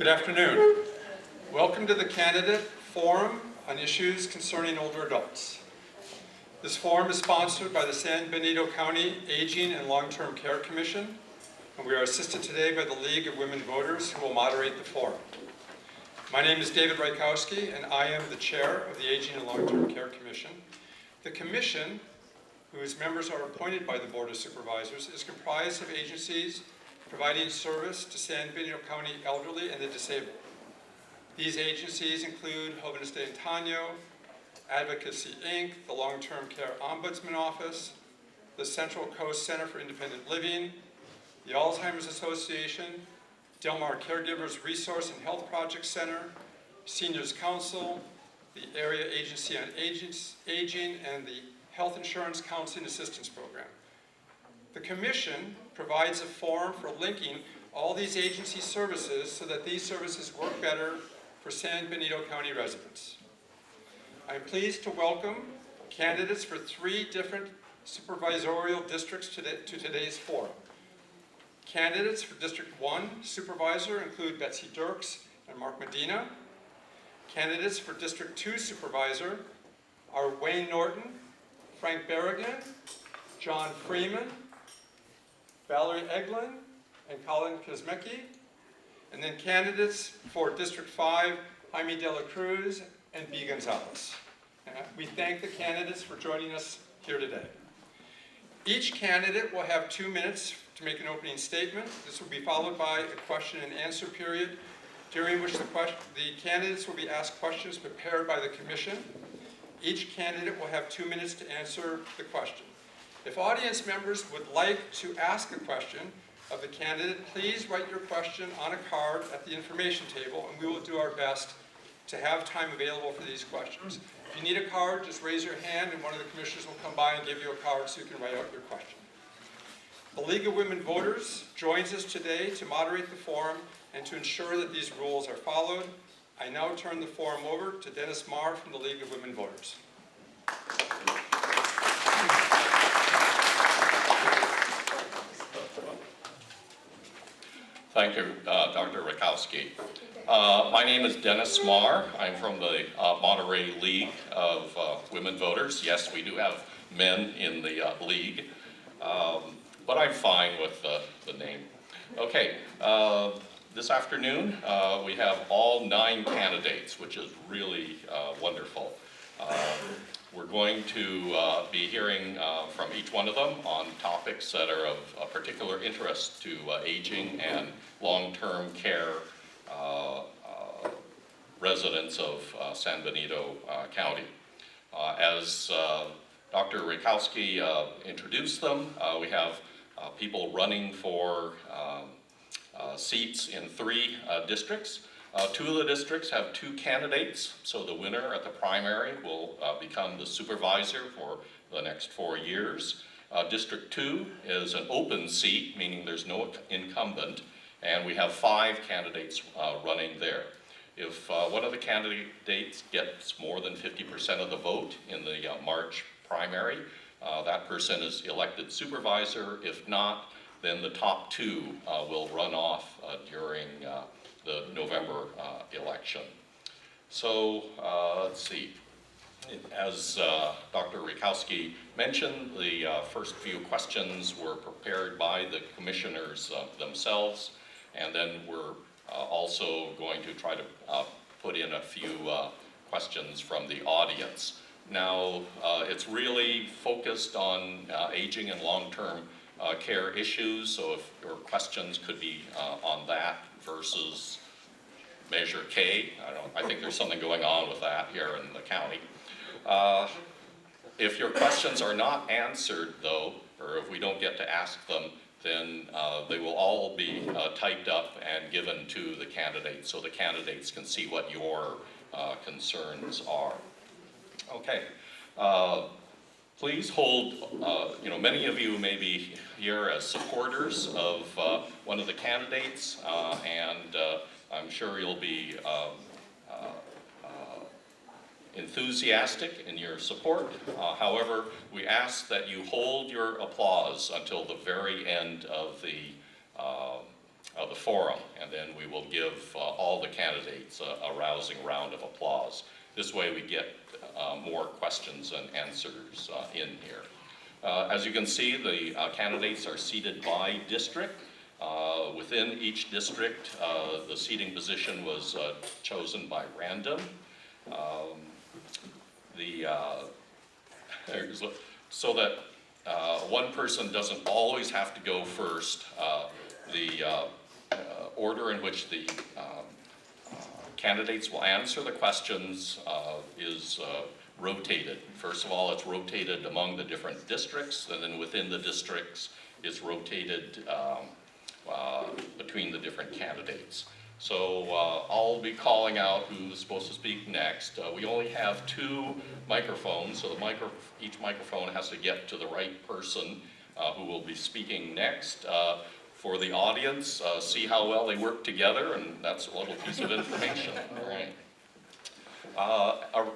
Good afternoon. Welcome to the Candidate Forum on Issues Concerning Older Adults. This forum is sponsored by the San Benito County Aging and Long-Term Care Commission, and we are assisted today by the League of Women Voters, who will moderate the forum. My name is David Rykowski, and I am the chair of the Aging and Long-Term Care Commission. The commission, whose members are appointed by the Board of Supervisors, is comprised of agencies providing service to San Benito County elderly and the disabled. These agencies include Jóvenes de Antaño, Advocacy Inc., the Long-Term Care Ombudsman Office, the Central Coast Center for Independent Living, the Alzheimer's Association, Del Mar Caregivers Resource and Health Project Center, Seniors Council, the Area Agency on Aging, and the Health Insurance Counseling Assistance Program. The Commission provides a forum for linking all these agency services so that these services work better for San Benito County residents. I'm pleased to welcome candidates for 3 different supervisorial districts to today's forum. Candidates for District 1 Supervisor include Betsy Dirks and Mark Medina. Candidates for District 2 Supervisor are Wayne Norton, Frank Berrigan, John Freeman, Valerie Eglin, and Colin Kuzmecki. And then candidates for District 5, Jaime de la Cruz and B. Gonzalez. We thank the candidates for joining us here today. Each candidate will have 2 minutes to make an opening statement. This will be followed by a question and answer period, during which the candidates will be asked questions prepared by the commission. Each candidate will have 2 minutes to answer the question. If audience members would like to ask a question of the candidate, please write your question on a card at the information table, and we will do our best to have time available for these questions. If you need a card, just raise your hand and one of the commissioners will come by and give you a card so you can write out your question. The League of Women Voters joins us today to moderate the forum and to ensure that these rules are followed. I now turn the forum over to Dennis Marr from the League of Women Voters. Thank you, Dr. Rykowski. My name is Dennis Marr. I'm from the Monterey League of Women Voters. Yes, we do have men in the league, but I'm fine with the name. Okay, this afternoon we have all 9 candidates, which is really wonderful. We're going to be hearing from each one of them on topics that are of particular interest to aging and long-term care residents of San Benito County. As Dr. Rykowski introduced them, we have people running for seats in 3 districts. 2 of the districts have 2 candidates, so the winner at the primary will become the supervisor for the next 4 years. District 2 is an open seat, meaning there's no incumbent, and we have 5 candidates running there. If one of the candidates gets more than 50% of the vote in the March primary, that person is elected supervisor. If not, then the top 2 will run off during the November election. So let's see. As Dr. Rykowski mentioned, the first few questions were prepared by the commissioners themselves, and then we're also going to try to put in a few questions from the audience. Now, it's really focused on aging and long-term care issues, so if your questions could be on that versus Measure K. I think there's something going on with that here in the county. If your questions are not answered, though, or if we don't get to ask them, then they will all be typed up and given to the candidates so the candidates can see what your concerns are. Okay. Please hold, many of you may be here as supporters of one of the candidates, and I'm sure you'll be enthusiastic in your support. However, we ask that you hold your applause until the very end of the the forum, and then we will give all the candidates a rousing round of applause. This way we get more questions and answers in here. As you can see, the candidates are seated by district. Within each district, the seating position was chosen by random. So that one person doesn't always have to go first. The order in which the candidates will answer the questions is rotated. First of all, it's rotated among the different districts, and then within the districts, it's rotated between the different candidates. So I'll be calling out who's supposed to speak next. We only have 2 microphones, so each microphone has to get to the right person who will be speaking next. For the audience, see how well they work together, and that's a little piece of information. All right.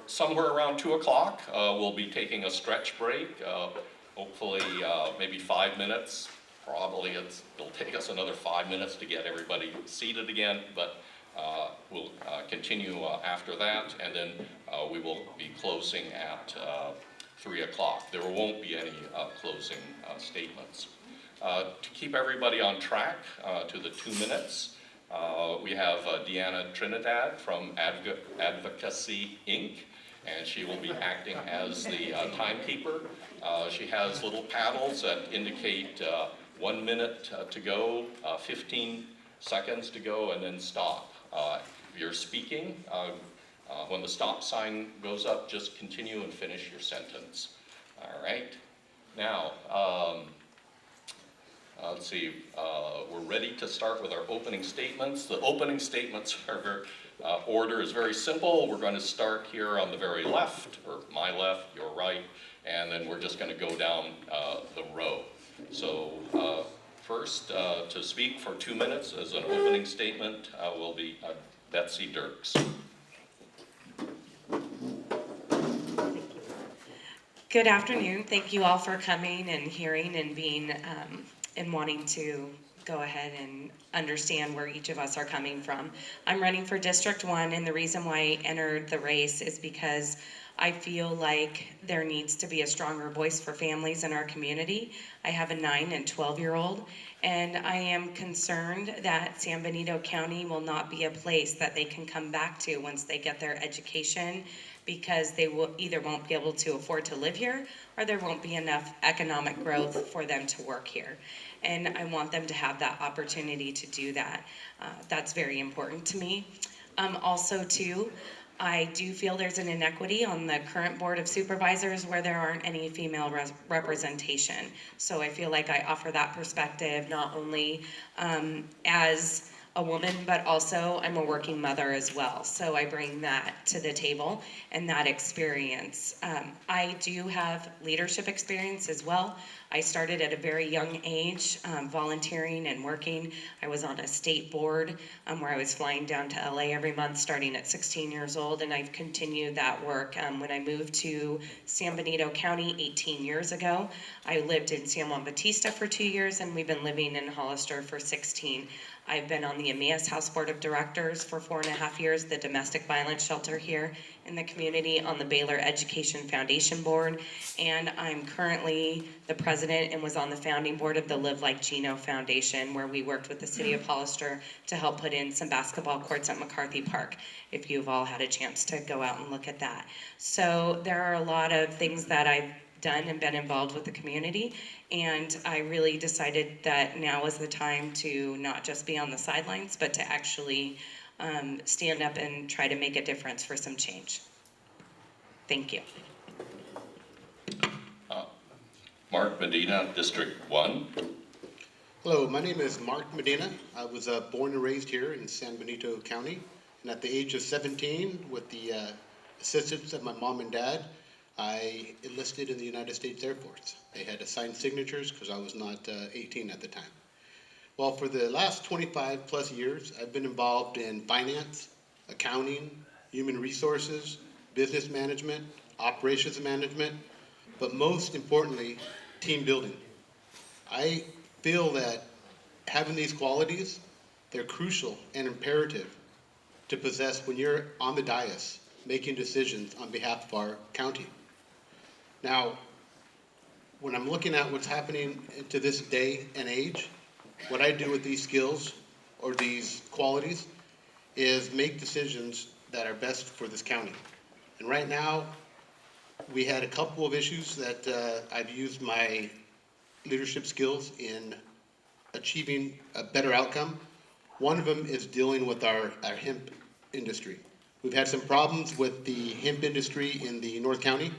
Somewhere around 2 o'clock, we'll be taking a stretch break, hopefully maybe 5 minutes. Probably it'll take us another 5 minutes to get everybody seated again, but we'll continue after that, and then we will be closing at 3 o'clock. There won't be any closing statements. To keep everybody on track to the 2 minutes, we have Deanna Trinidad from Advocacy Inc., and she will be acting as the timekeeper. She has little paddles that indicate 1 minute to go, 15 seconds to go, and then stop. If you're speaking, when the stop sign goes up, just continue and finish your sentence. All right. Now, let's see, we're ready to start with our opening statements. The opening statements order is very simple. We're going to start here on the very left, or my left, your right, and then we're just going to go down the row. So first, to speak for 2 minutes as an opening statement will be Betsy Dirks. Good afternoon. Thank you all for coming and hearing and being and wanting to go ahead and understand where each of us are coming from. I'm running for District 1, and the reason why I entered the race is because I feel like there needs to be a stronger voice for families in our community. I have a 9 and 12-year-old, and I am concerned that San Benito County will not be a place that they can come back to once they get their education, because they will either won't be able to afford to live here, or there won't be enough economic growth for them to work here. And I want them to have that opportunity to do that. That's very important to me. Also too, I do feel there's an inequity on the current Board of Supervisors where there aren't any female representation. So I feel like I offer that perspective not only as a woman, but also I'm a working mother as well. So I bring that to the table and that experience. I do have leadership experience as well. I started at a very young age, volunteering and working. I was on a state board where I was flying down to LA every month starting at 16 years old, and I've continued that work. When I moved to San Benito County 18 years ago, I lived in San Juan Bautista for 2 years, and we've been living in Hollister for 16. I've been on the Emmaus House Board of Directors for 4.5 years, the domestic violence shelter here in the community, on the Baylor Education Foundation Board, and I'm currently the president and was on the founding board of the Live Like Gino Foundation, where we worked with the city of Hollister to help put in some basketball courts at McCarthy Park, if you've all had a chance to go out and look at that. So there are a lot of things that I've done and been involved with the community, and I really decided that now was the time to not just be on the sidelines, but to actually stand up and try to make a difference for some change. Thank you. Mark Medina, District 1. Hello, my name is Mark Medina. I was born and raised here in San Benito County, and at the age of 17, with the assistance of my mom and dad, I enlisted in the United States Air Force. They had assigned signatures because I was not 18 at the time. Well, for the last 25 plus years, I've been involved in finance, accounting, human resources, business management, operations management, but most importantly, team building. I feel that having these qualities they're crucial and imperative to possess when you're on the dais making decisions on behalf of our county. Now, when I'm looking at what's happening to this day and age, what I do with these skills or these qualities is make decisions that are best for this county. And right now, we had a couple of issues that I've used my leadership skills in achieving a better outcome. One of them is dealing with our hemp industry. We've had some problems with the hemp industry in the North County.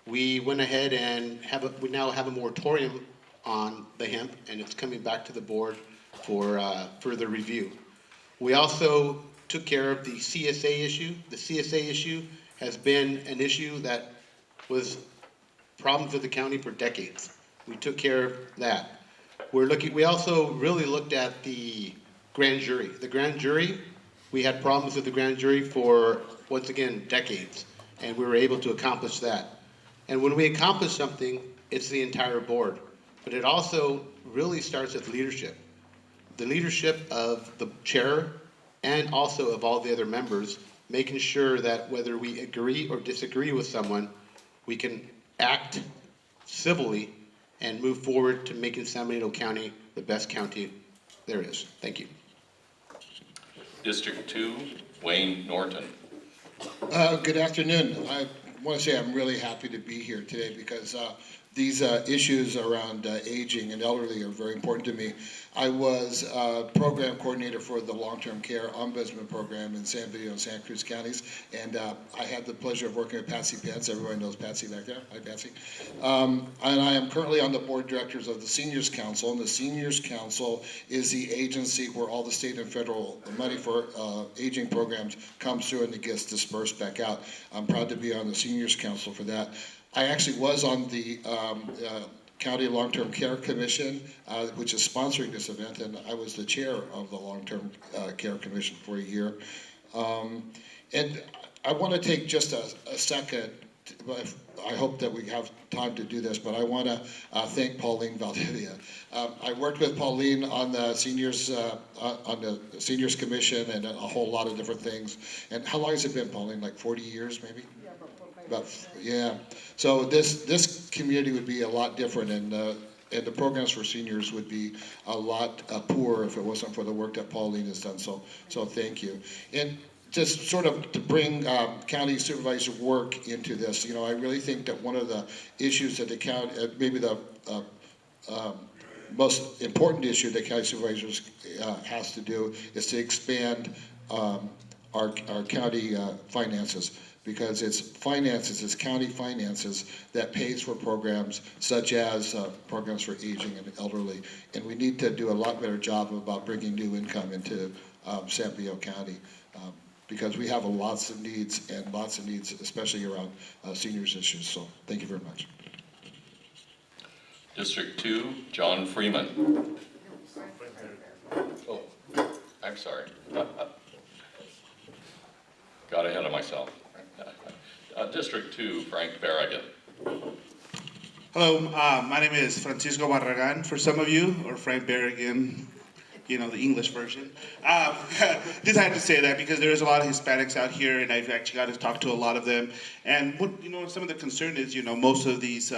We went ahead and we now have a moratorium on the hemp, and it's coming back to the board for further review. We also took care of the CSA issue. The CSA issue has been an issue that was problems with the county for decades. We took care of that. We also really looked at the grand jury. The grand jury, we had problems with the grand jury for, once again, decades, and we were able to accomplish that. And when we accomplish something, it's the entire board. But it also really starts with leadership. The leadership of the chair and also of all the other members, making sure that whether we agree or disagree with someone, we can act civilly and move forward to making San Benito County the best county there is. Thank you. District 2, Wayne Norton. Good afternoon. I want to say I'm really happy to be here today because these issues around aging and elderly are very important to me. I was program coordinator for the long-term care ombudsman program in San Benito and Santa Cruz counties, and I had the pleasure of working with Patsy Pence. Everyone knows Patsy back there. Hi, Patsy. And I am currently on the board of directors of the Seniors Council, and the Seniors Council is the agency where all the state and federal money for aging programs comes through and it gets dispersed back out. I'm proud to be on the Seniors Council for that. I actually was on the County Long-Term Care Commission, which is sponsoring this event, and I was the chair of the Long-Term Care Commission for a year. And I want to take just a second, I hope that we have time to do this, but I want to thank Pauline Valdivia. I worked with Pauline on the Seniors Commission and a whole lot of different things. And how long has it been, Pauline? Like 40 years, maybe? Yeah. So this community would be a lot different, and the programs for seniors would be a lot poorer if it wasn't for the work that Pauline has done. So thank you. And just sort of to bring county supervisor work into this, you know, I really think that one of the issues that the county, maybe the most important issue that county supervisors has to do is to expand our county finances. Because it's finances, it's county finances that pays for programs such as programs for aging and elderly. And we need to do a lot better job about bringing new income into San Benito County because we have lots of needs, especially around seniors issues. So thank you very much. District 2, John Freeman. Oh, I'm sorry. Got ahead of myself. District 2, Frank Barragan. Hello, my name is Francisco Barragan for some of you, or Frank Barragan, you know, the English version. Just had to say that because there's a lot of Hispanics out here, and I've actually got to talk to a lot of them. And what, you know, some of the concern is, you know, most of these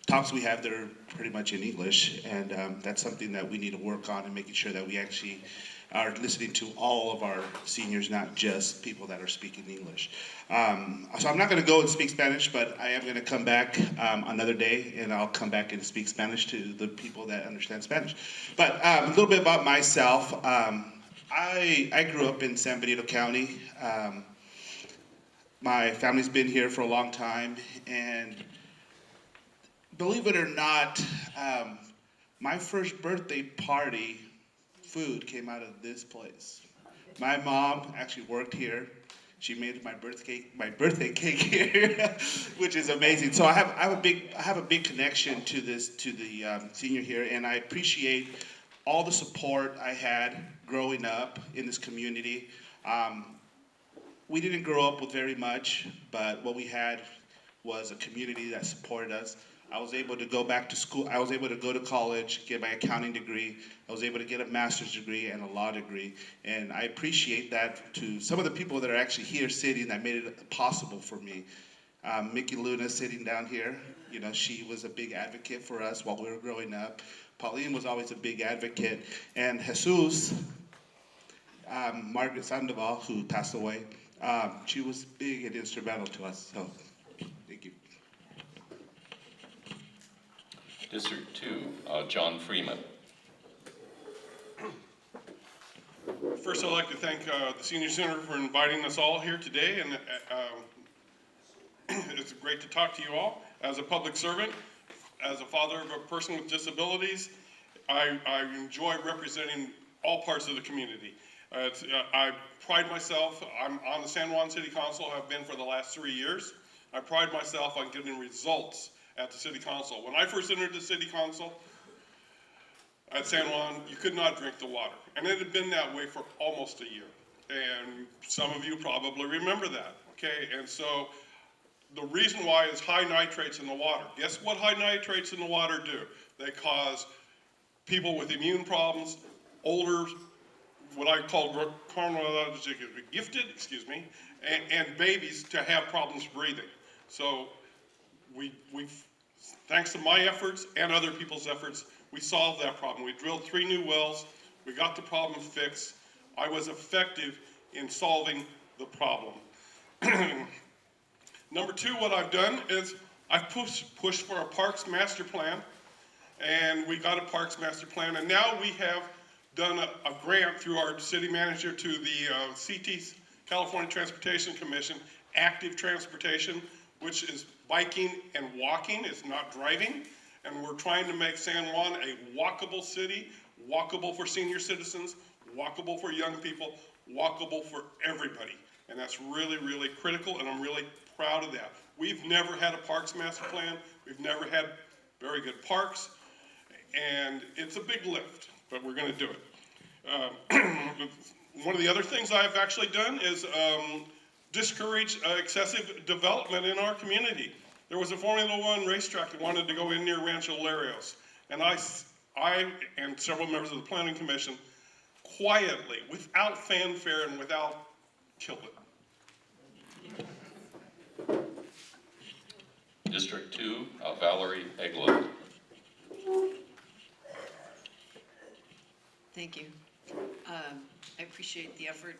talks we have, they're pretty much in English, and that's something that we need to work on and making sure that we actually are listening to all of our seniors, not just people that are speaking English. So I'm not going to go and speak Spanish, but I am going to come back another day, and I'll come back and speak Spanish to the people that understand Spanish. But a little bit about myself. I grew up in San Benito County. My family's been here for a long time, and believe it or not, my first birthday party food came out of this place. My mom actually worked here. She made my birthday cake here, which is amazing. So I have a big connection to the senior here, and I appreciate all the support I had growing up in this community. We didn't grow up with very much, but what we had was a community that supported us. I was able to go back to school. I was able to go to college, get my accounting degree. I was able to get a master's degree and a law degree. And I appreciate that to some of the people that are actually here sitting that made it possible for me. Mickey Luna sitting down here, you know, she was a big advocate for us while we were growing up. Pauline was always a big advocate. And Jesus, Margaret Sandoval, who passed away, she was big and instrumental to us. So, thank you. District 2, John Freeman. First, I'd like to thank the Senior Center for inviting us all here today, and it's great to talk to you all. As a public servant, as a father of a person with disabilities, I enjoy representing all parts of the community. I pride myself, I'm on the San Juan City Council, have been for the last 3 years. I pride myself on getting results at the City Council. When I first entered the City Council at San Juan, you could not drink the water. And it had been that way for almost a year. And some of you probably remember that, okay? And so the reason why is high nitrates in the water. Guess what high nitrates in the water do? They cause people with immune problems, older, what I call chronologically gifted, and babies to have problems breathing. So we've, thanks to my efforts and other people's efforts, we solved that problem. We drilled 3 new wells. We got the problem fixed. I was effective in solving the problem. Number 2, what I've done is I've pushed for a Parks Master Plan, and we got a Parks Master Plan, and now we have done a grant through our city manager to the CT, California Transportation Commission, active transportation, which is biking and walking, it's not driving. And we're trying to make San Juan a walkable city, walkable for senior citizens, walkable for young people, walkable for everybody. And that's really, really critical, and I'm really proud of that. We've never had a Parks Master Plan. We've never had very good parks, and it's a big lift, but we're going to do it. One of the other things I've actually done is discourage excessive development in our community. There was a Formula One racetrack that wanted to go in near Rancho Larios, and I and several members of the Planning Commission quietly, without fanfare and without, killed it. District 2, Valerie Eglund. Thank you. I appreciate the effort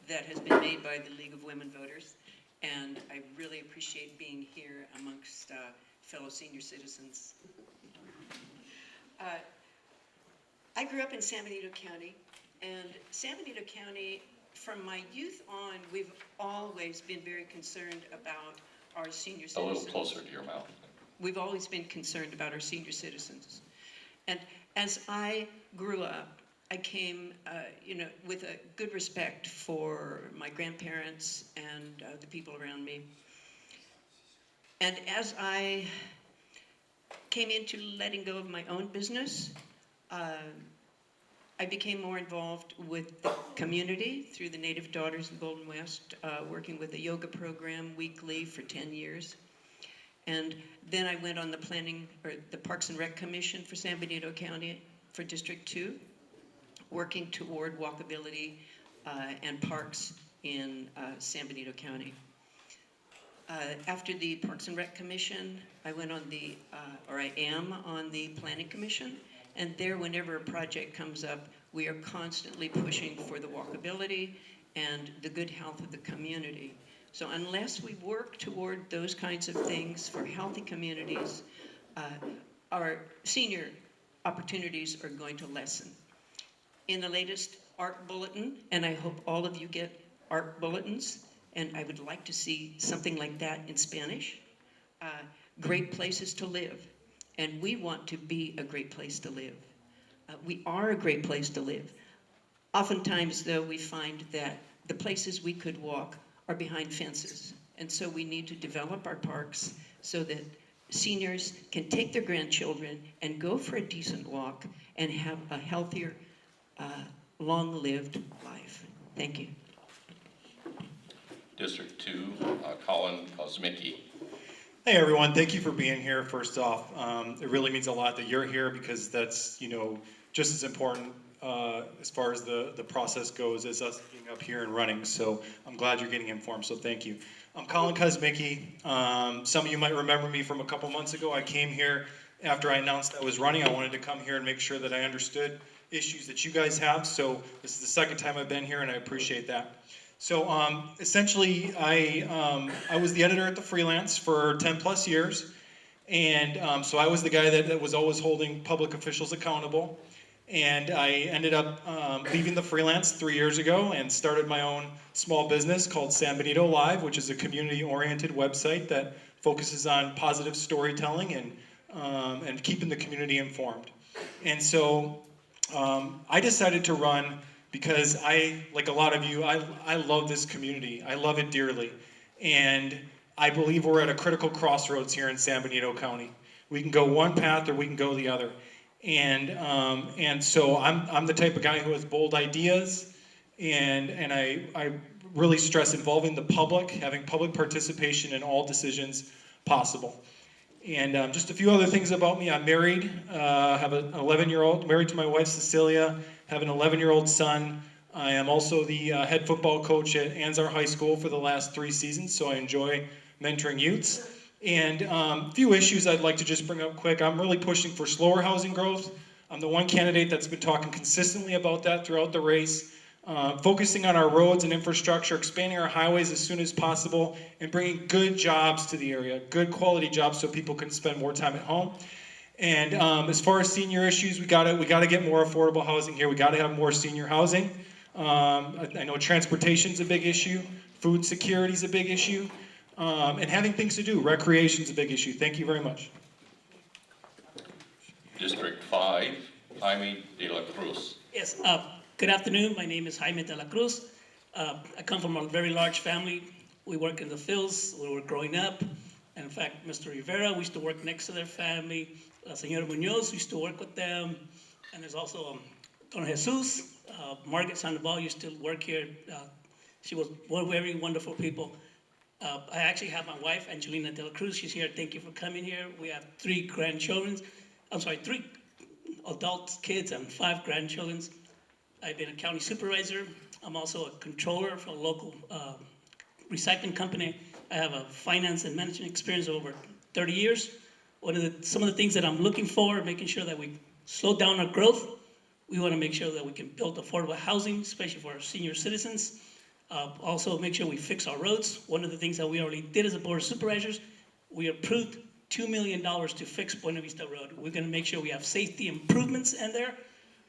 that has been made by the League of Women Voters, and I really appreciate being here amongst fellow senior citizens. I grew up in San Benito County, and San Benito County, from my youth on, we've always been very concerned about our senior citizens. A little closer to your mouth. We've always been concerned about our senior citizens. And as I grew up, I came, with a good respect for my grandparents and the people around me. And as I came into letting go of my own business, I became more involved with the community through the Native Daughters of the Golden West, working with a yoga program weekly for 10 years. And then I went on the Parks and Rec Commission for San Benito County for District 2, working toward walkability and parks in San Benito County. After the Parks and Rec Commission, I went on I am on the Planning Commission, and there, whenever a project comes up, we are constantly pushing for the walkability and the good health of the community. So unless we work toward those kinds of things for healthy communities, our senior opportunities are going to lessen. In the latest ARC bulletin, and I hope all of you get ARC bulletins, and I would like to see something like that in Spanish, great places to live. And we want to be a great place to live. We are a great place to live. Oftentimes, though, we find that the places we could walk are behind fences. And so we need to develop our parks so that seniors can take their grandchildren and go for a decent walk and have a healthier, long-lived life. Thank you. District 2, Colin Kosmicki. Hey everyone, thank you for being here. First off, it really means a lot that you're here because that's just as important as far as the process goes as us being up here and running. So I'm glad you're getting informed. So thank you. I'm Colin Kuzmicki. Some of you might remember me from a couple months ago. I came here after I announced I was running. I wanted to come here and make sure that I understood issues that you guys have. So this is the second time I've been here, and I appreciate that. So essentially, I was the editor at the Freelance for 10 plus years, and so I was the guy that was always holding public officials accountable. And I ended up leaving the Freelance 3 years ago and started my own small business called San Benito Live, which is a community-oriented website that focuses on positive storytelling and keeping the community informed. And so I decided to run because like a lot of you, I love this community. I love it dearly. And I believe we're at a critical crossroads here in San Benito County. We can go one path or we can go the other. And so I'm the type of guy who has bold ideas, and I really stress involving the public, having public participation in all decisions possible. And just a few other things about me. I'm married, have an 11-year-old, married to my wife Cecilia, have an 11-year-old son. I am also the head football coach at Anzar High School for the last 3 seasons, so I enjoy mentoring youths. And a few issues I'd like to just bring up quick. I'm really pushing for slower housing growth. I'm the one candidate that's been talking consistently about that throughout the race. Focusing on our roads and infrastructure, expanding our highways as soon as possible, and bringing good jobs to the area, good quality jobs so people can spend more time at home. And as far as senior issues, we gotta get more affordable housing here. We gotta have more senior housing. I know transportation's a big issue, food security's a big issue, and having things to do, recreation's a big issue. Thank you very much. District 5, Jaime de la Cruz. Yes, good afternoon. My name is Jaime de la Cruz. I come from a very large family. We work in the fields. We were growing up. And in fact, Mr. Rivera, we used to work next to their family. Señora Munoz, we used to work with them. And there's also Don Jesus. Margaret Sandoval used to work here. She was very wonderful people. I actually have my wife, Angelina de la Cruz. She's here. Thank you for coming here. We have 3 grandchildren. 3 adult kids and 5 grandchildren. I've been a county supervisor. I'm also a controller for a local recycling company. I have a finance and management experience of over 30 years. Some of the things that I'm looking for, making sure that we slow down our growth. We want to make sure that we can build affordable housing, especially for our senior citizens. Also make sure we fix our roads. One of the things that we already did as a board of supervisors, we approved $2 million to fix Buena Vista Road. We're going to make sure we have safety improvements in there.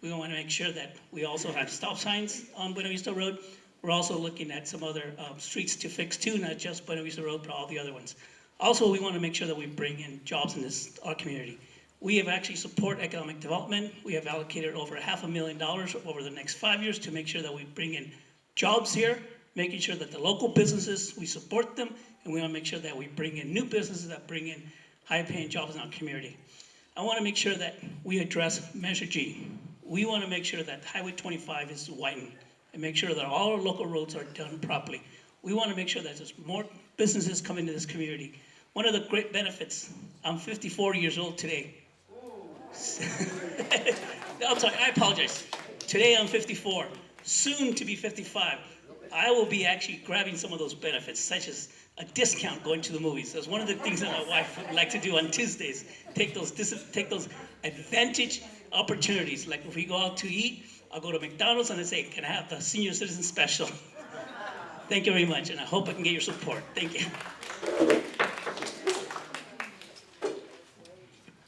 We want to make sure that we also have stop signs on Buena Vista Road. We're also looking at some other streets to fix too, not just Buena Vista Road, but all the other ones. Also, we want to make sure that we bring in jobs in our community. We have actually support economic development. We have allocated over $500,000 over the next 5 years to make sure that we bring in jobs here, making sure that the local businesses, we support them, and we want to make sure that we bring in new businesses that bring in high-paying jobs in our community. I want to make sure that we address Measure G. We want to make sure that Highway 25 is widened and make sure that all our local roads are done properly. We want to make sure that there's more businesses come into this community. One of the great benefits, I'm 54 years old today. I'm sorry, I apologize. Today I'm 54, soon to be 55. I will be actually grabbing some of those benefits, such as a discount going to the movies. That's one of the things that my wife would like to do on Tuesdays. Take those advantage opportunities. Like if we go out to eat, I'll go to McDonald's and I say, can I have the senior citizen special? Thank you very much, and I hope I can get your support. Thank you.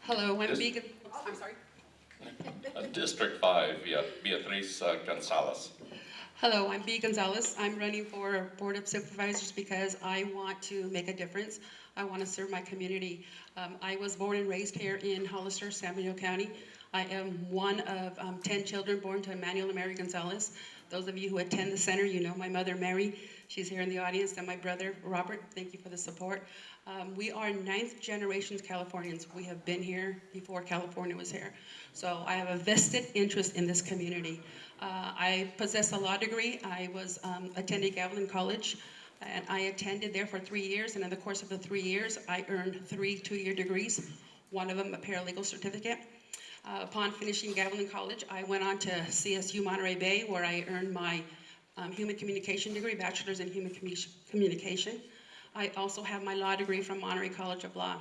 Hello, I'm Beacon. I'm sorry. District 5, Beatriz Gonzalez. Hello, I'm Bea Gonzalez. I'm running for Board of Supervisors because I want to make a difference. I want to serve my community. I was born and raised here in Hollister, San Benito County. I am one of 10 children born to Emmanuel and Mary Gonzalez. Those of you who attend the center, you know my mother, Mary. She's here in the audience, and my brother, Robert. Thank you for the support. We are 9th generation Californians. We have been here before California was here. So I have a vested interest in this community. I possess a law degree. I was attending Gavilan College. And I attended there for 3 years, and in the course of the 3 years, I earned 3 two-year degrees, one of them a paralegal certificate. Upon finishing Gavilan College, I went on to CSU Monterey Bay, where I earned my human communication degree, bachelor's in human communication. I also have my law degree from Monterey College of Law.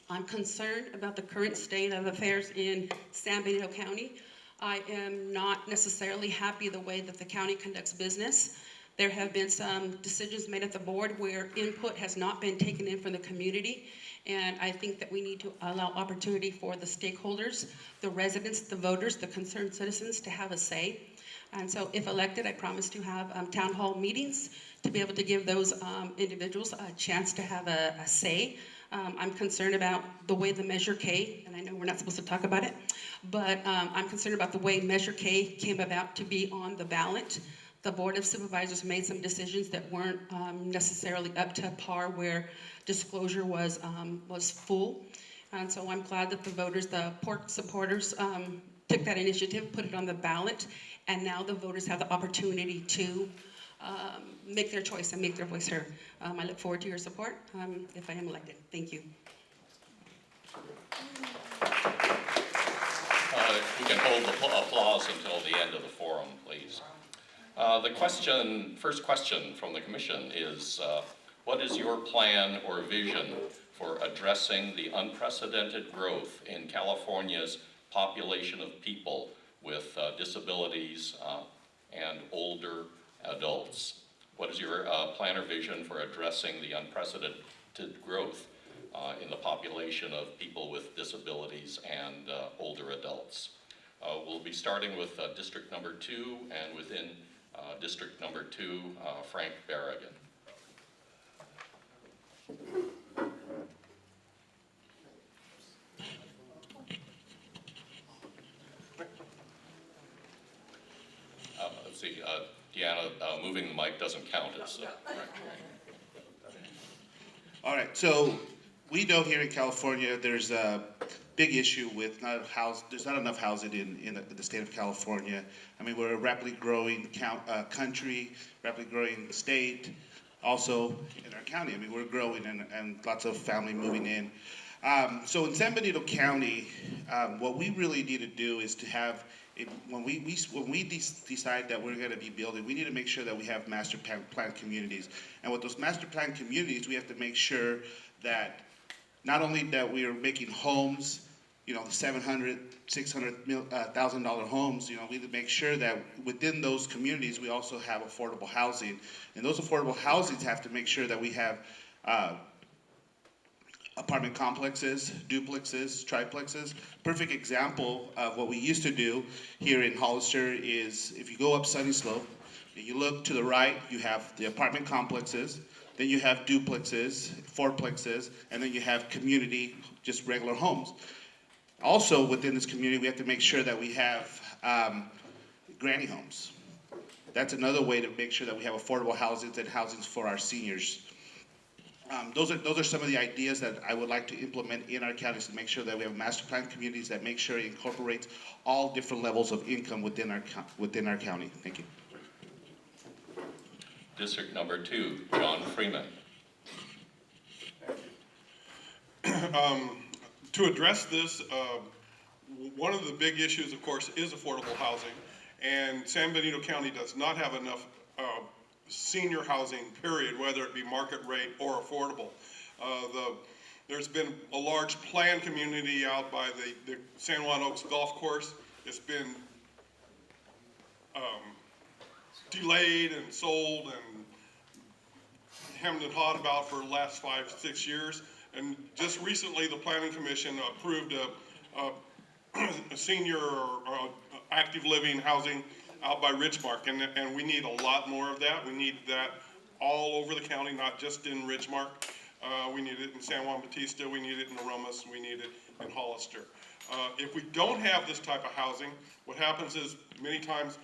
I'm concerned about the current state of affairs in San Benito County. I am not necessarily happy the way that the county conducts business. There have been some decisions made at the board where input has not been taken in from the community, and I think that we need to allow opportunity for the stakeholders, the residents, the voters, the concerned citizens to have a say. And so if elected, I promise to have town hall meetings to be able to give those individuals a chance to have a say. I'm concerned about the way the Measure K, and I know we're not supposed to talk about it, but I'm concerned about the way Measure K came about to be on the ballot. The Board of Supervisors made some decisions that weren't necessarily up to par where disclosure was full. And so I'm glad that the voters, the pork supporters, took that initiative, put it on the ballot, and now the voters have the opportunity to make their choice and make their voice heard. I look forward to your support if I am elected. Thank you. We can hold the applause until the end of the forum, please. The first question from the commission is, what is your plan or vision for addressing the unprecedented growth in California's population of people with disabilities and older adults? What is your plan or vision for addressing the unprecedented growth in the population of people with disabilities and older adults? We'll be starting with District Number 2, and within District Number 2, Frank Berrigan. Let's see, Deanna, moving the mic doesn't count as All right, so we know here in California there's a big issue with there's not enough housing in the state of California. I mean, we're a rapidly growing country, rapidly growing state, also in our county. I mean, we're growing and lots of family moving in. So in San Benito County, what we really need to do is to have, when we decide that we're going to be building, we need to make sure that we have master plan communities. And with those master plan communities, we have to make sure that not only that we are making homes, you know, $700,000, $600,000 homes, you know, we need to make sure that within those communities we also have affordable housing. And those affordable housings have to make sure that we have apartment complexes, duplexes, triplexes. Perfect example of what we used to do here in Hollister is if you go up Sunny Slope, and you look to the right, you have the apartment complexes, then you have duplexes, fourplexes, and then you have community, just regular homes. Also within this community, we have to make sure that we have granny homes. That's another way to make sure that we have affordable housings and housings for our seniors. Those are some of the ideas that I would like to implement in our counties to make sure that we have master plan communities that make sure it incorporates all different levels of income within our county. Thank you. District Number 2, John Freeman. To address this, one of the big issues, of course, is affordable housing. And San Benito County does not have enough senior housing, period, whether it be market rate or affordable. There's been a large planned community out by the San Juan Oaks Golf Course. It's been delayed and sold and hemmed and hawed about for the last 5-6 years. And just recently, the Planning Commission approved a senior or active living housing out by Ridgemark, and we need a lot more of that. We need that all over the county, not just in Ridgemark. We need it in San Juan Bautista, we need it in Aromas, we need it in Hollister. If we don't have this type of housing, what happens is many times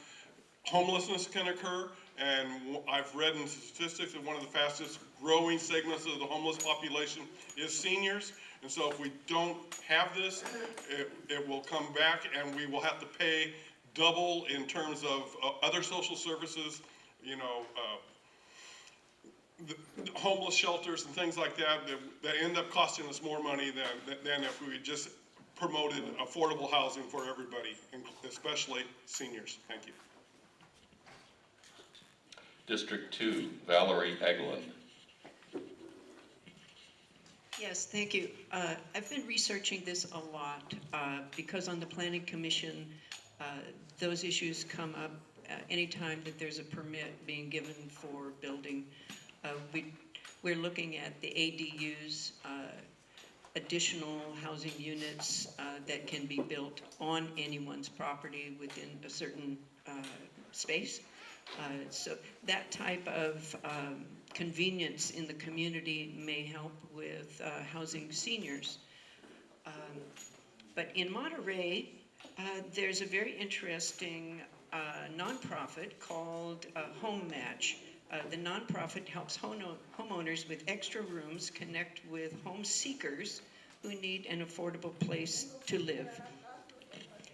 homelessness can occur, and I've read in statistics that one of the fastest growing segments of the homeless population is seniors. And so if we don't have this, it will come back and we will have to pay double in terms of other social services, you know, the homeless shelters and things like that, that end up costing us more money than if we just promoted affordable housing for everybody, and especially seniors. Thank you. District 2, Valerie Eglin. Yes, thank you. I've been researching this a lot because on the Planning Commission, those issues come up anytime that there's a permit being given for building. We're looking at the ADUs, additional housing units that can be built on anyone's property within a certain space. So that type of convenience in the community may help with housing seniors. But in Monterey, there's a very interesting nonprofit called Home Match. The nonprofit helps homeowners with extra rooms connect with home seekers who need an affordable place to live.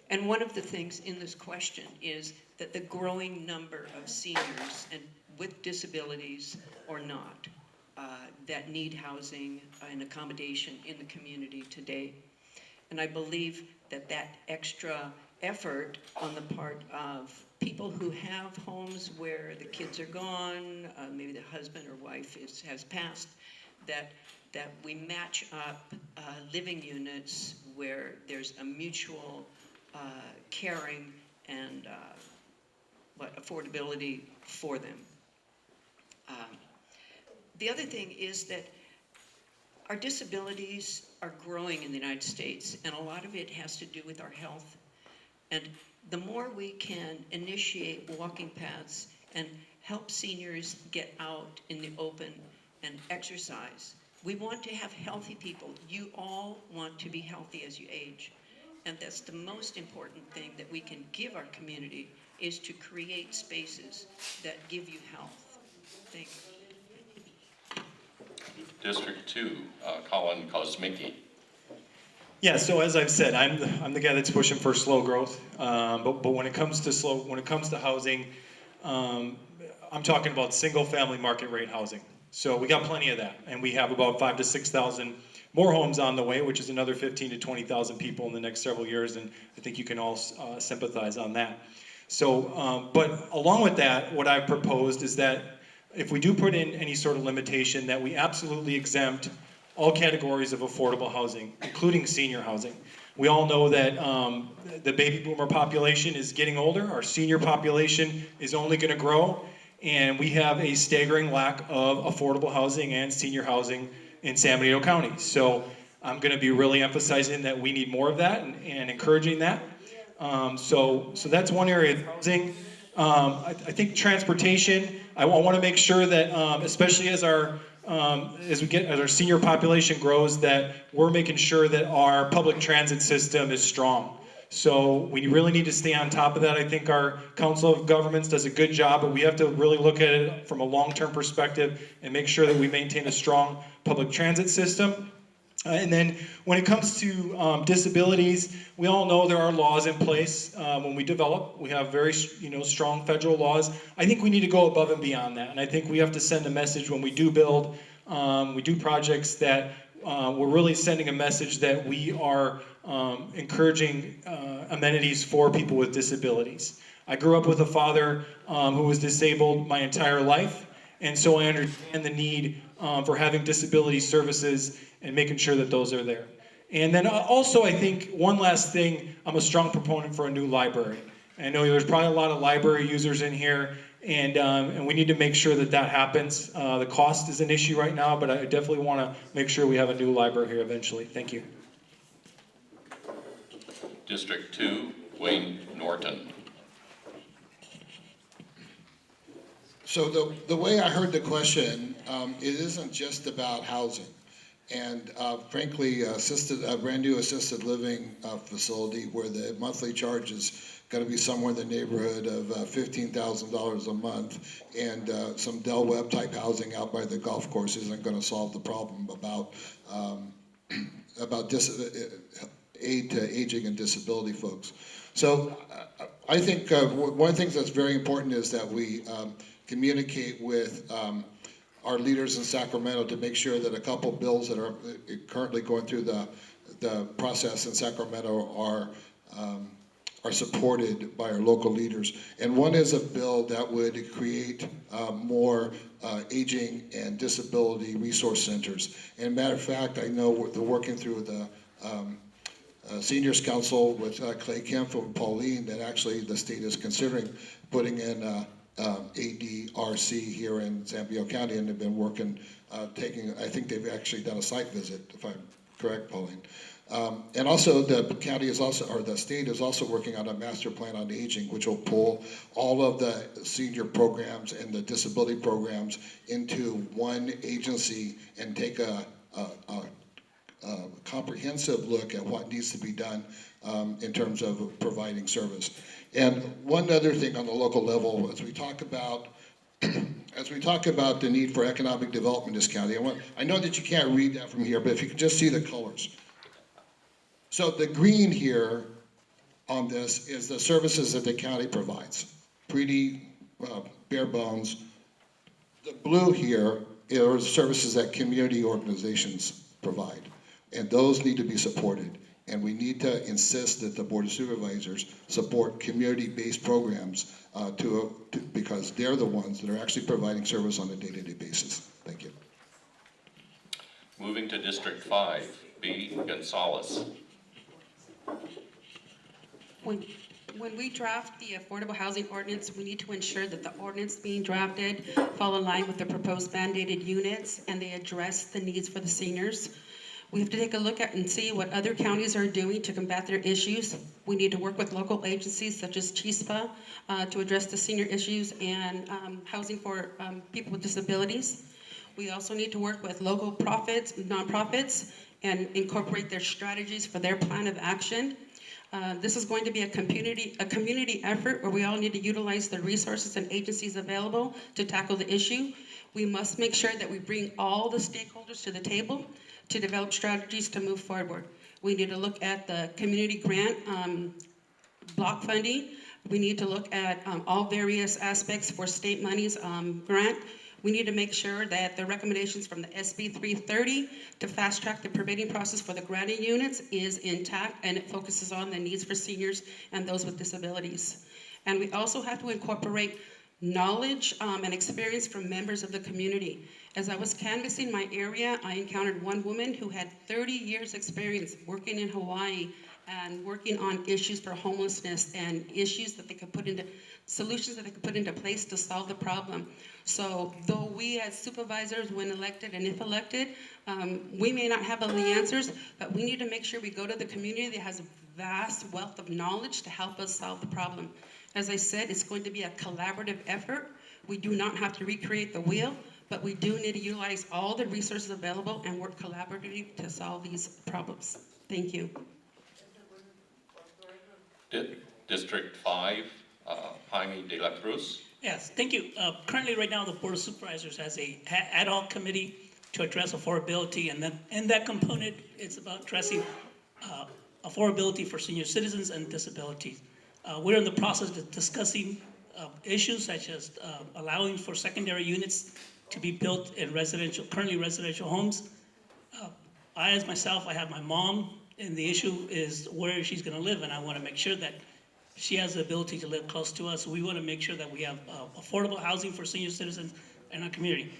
And one of the things in this question is that the growing number of seniors and with disabilities or not that need housing and accommodation in the community today. And I believe that that extra effort on the part of people who have homes where the kids are gone, maybe the husband or wife has passed, that we match up living units where there's a mutual caring and affordability for them. The other thing is that our disabilities are growing in the United States, and a lot of it has to do with our health. And the more we can initiate walking paths and help seniors get out in the open and exercise, we want to have healthy people. You all want to be healthy as you age. And that's the most important thing that we can give our community, is to create spaces that give you health. Thank you. District 2, Colin Kosmicki. Yeah, so as I've said, I'm the guy that's pushing for slow growth. But when it comes to housing, I'm talking about single family market rate housing. So we got plenty of that, and we have about 5,000 to 6,000 more homes on the way, which is another 15,000 to 20,000 people in the next several years, and I think you can all sympathize on that. So, but along with that, what I've proposed is that if we do put in any sort of limitation, that we absolutely exempt all categories of affordable housing, including senior housing. We all know that the baby boomer population is getting older, our senior population is only going to grow, and we have a staggering lack of affordable housing and senior housing in San Benito County. So I'm going to be really emphasizing that we need more of that and encouraging that. So that's one area of housing. I think transportation, I want to make sure that, especially as our senior population grows, that we're making sure that our public transit system is strong. So we really need to stay on top of that. I think our Council of Governments does a good job, but we have to really look at it from a long-term perspective and make sure that we maintain a strong public transit system. And then when it comes to disabilities, we all know there are laws in place when we develop. We have very strong federal laws. I think we need to go above and beyond that. And I think we have to send a message when we do build, we do projects, that we're really sending a message that we are encouraging amenities for people with disabilities. I grew up with a father who was disabled my entire life, and so I understand the need for having disability services and making sure that those are there. And then also, I think one last thing, I'm a strong proponent for a new library. I know there's probably a lot of library users in here, and we need to make sure that that happens. The cost is an issue right now, but I definitely want to make sure we have a new library here eventually. Thank you. District 2, Wayne Norton. So the way I heard the question, it isn't just about housing. And frankly, a brand new assisted living facility where the monthly charge is going to be somewhere in the neighborhood of $15,000 a month, and some Del Webb type housing out by the golf course isn't going to solve the problem about aid to aging and disability folks. So I think one of the things that's very important is that we communicate with our leaders in Sacramento to make sure that a couple bills that are currently going through the process in Sacramento are supported by our local leaders. And one is a bill that would create more aging and disability resource centers. And matter of fact, I know they're working through the Seniors Council with Clay Kemp and Pauline that actually the state is considering putting in ADRC here in San Benito County, and they've been working, I think they've actually done a site visit, if I'm correct, Pauline. And also the county is also, or the state is also working on a master plan on aging, which will pull all of the senior programs and the disability programs into one agency and take a comprehensive look at what needs to be done in terms of providing service. And one other thing on the local level, as we talk about the need for economic development in this county, I know that you can't read that from here, but if you could just see the colors. So the green here on this is the services that the county provides. Pretty bare bones. The blue here are services that community organizations provide. And those need to be supported. And we need to insist that the Board of Supervisors support community-based programs because they're the ones that are actually providing service on a day-to-day basis. Thank you. Moving to District 5, B. Gonzalez. When we draft the affordable housing ordinance, we need to ensure that the ordinance being drafted fall in line with the proposed mandated units and they address the needs for the seniors. We have to take a look at and see what other counties are doing to combat their issues. We need to work with local agencies such as CHISPA to address the senior issues and housing for people with disabilities. We also need to work with local nonprofits, and incorporate their strategies for their plan of action. This is going to be a community effort where we all need to utilize the resources and agencies available to tackle the issue. We must make sure that we bring all the stakeholders to the table to develop strategies to move forward. We need to look at the community grant block funding. We need to look at all various aspects for state monies grant. We need to make sure that the recommendations from the SB 330 to fast track the permitting process for the granting units is intact and it focuses on the needs for seniors and those with disabilities. And we also have to incorporate knowledge and experience from members of the community. As I was canvassing my area, I encountered one woman who had 30 years experience working in Hawaii and working on issues for homelessness and issues that they could put into, solutions that they could put into place to solve the problem. So though we as supervisors, when elected and if elected, we may not have all the answers, but we need to make sure we go to the community that has a vast wealth of knowledge to help us solve the problem. As I said, it's going to be a collaborative effort. We do not have to recreate the wheel, but we do need to utilize all the resources available and work collaboratively to solve these problems. Thank you. District 5, Jaime de la Cruz. Yes, thank you. Currently, right now, the Board of Supervisors has a ad hoc committee to address affordability, and then in that component, it's about addressing affordability for senior citizens and disabilities. We're in the process of discussing issues such as allowing for secondary units to be built in currently residential homes. I, as myself, I have my mom, and the issue is where she's going to live, and I want to make sure that she has the ability to live close to us. We want to make sure that we have affordable housing for senior citizens in our community.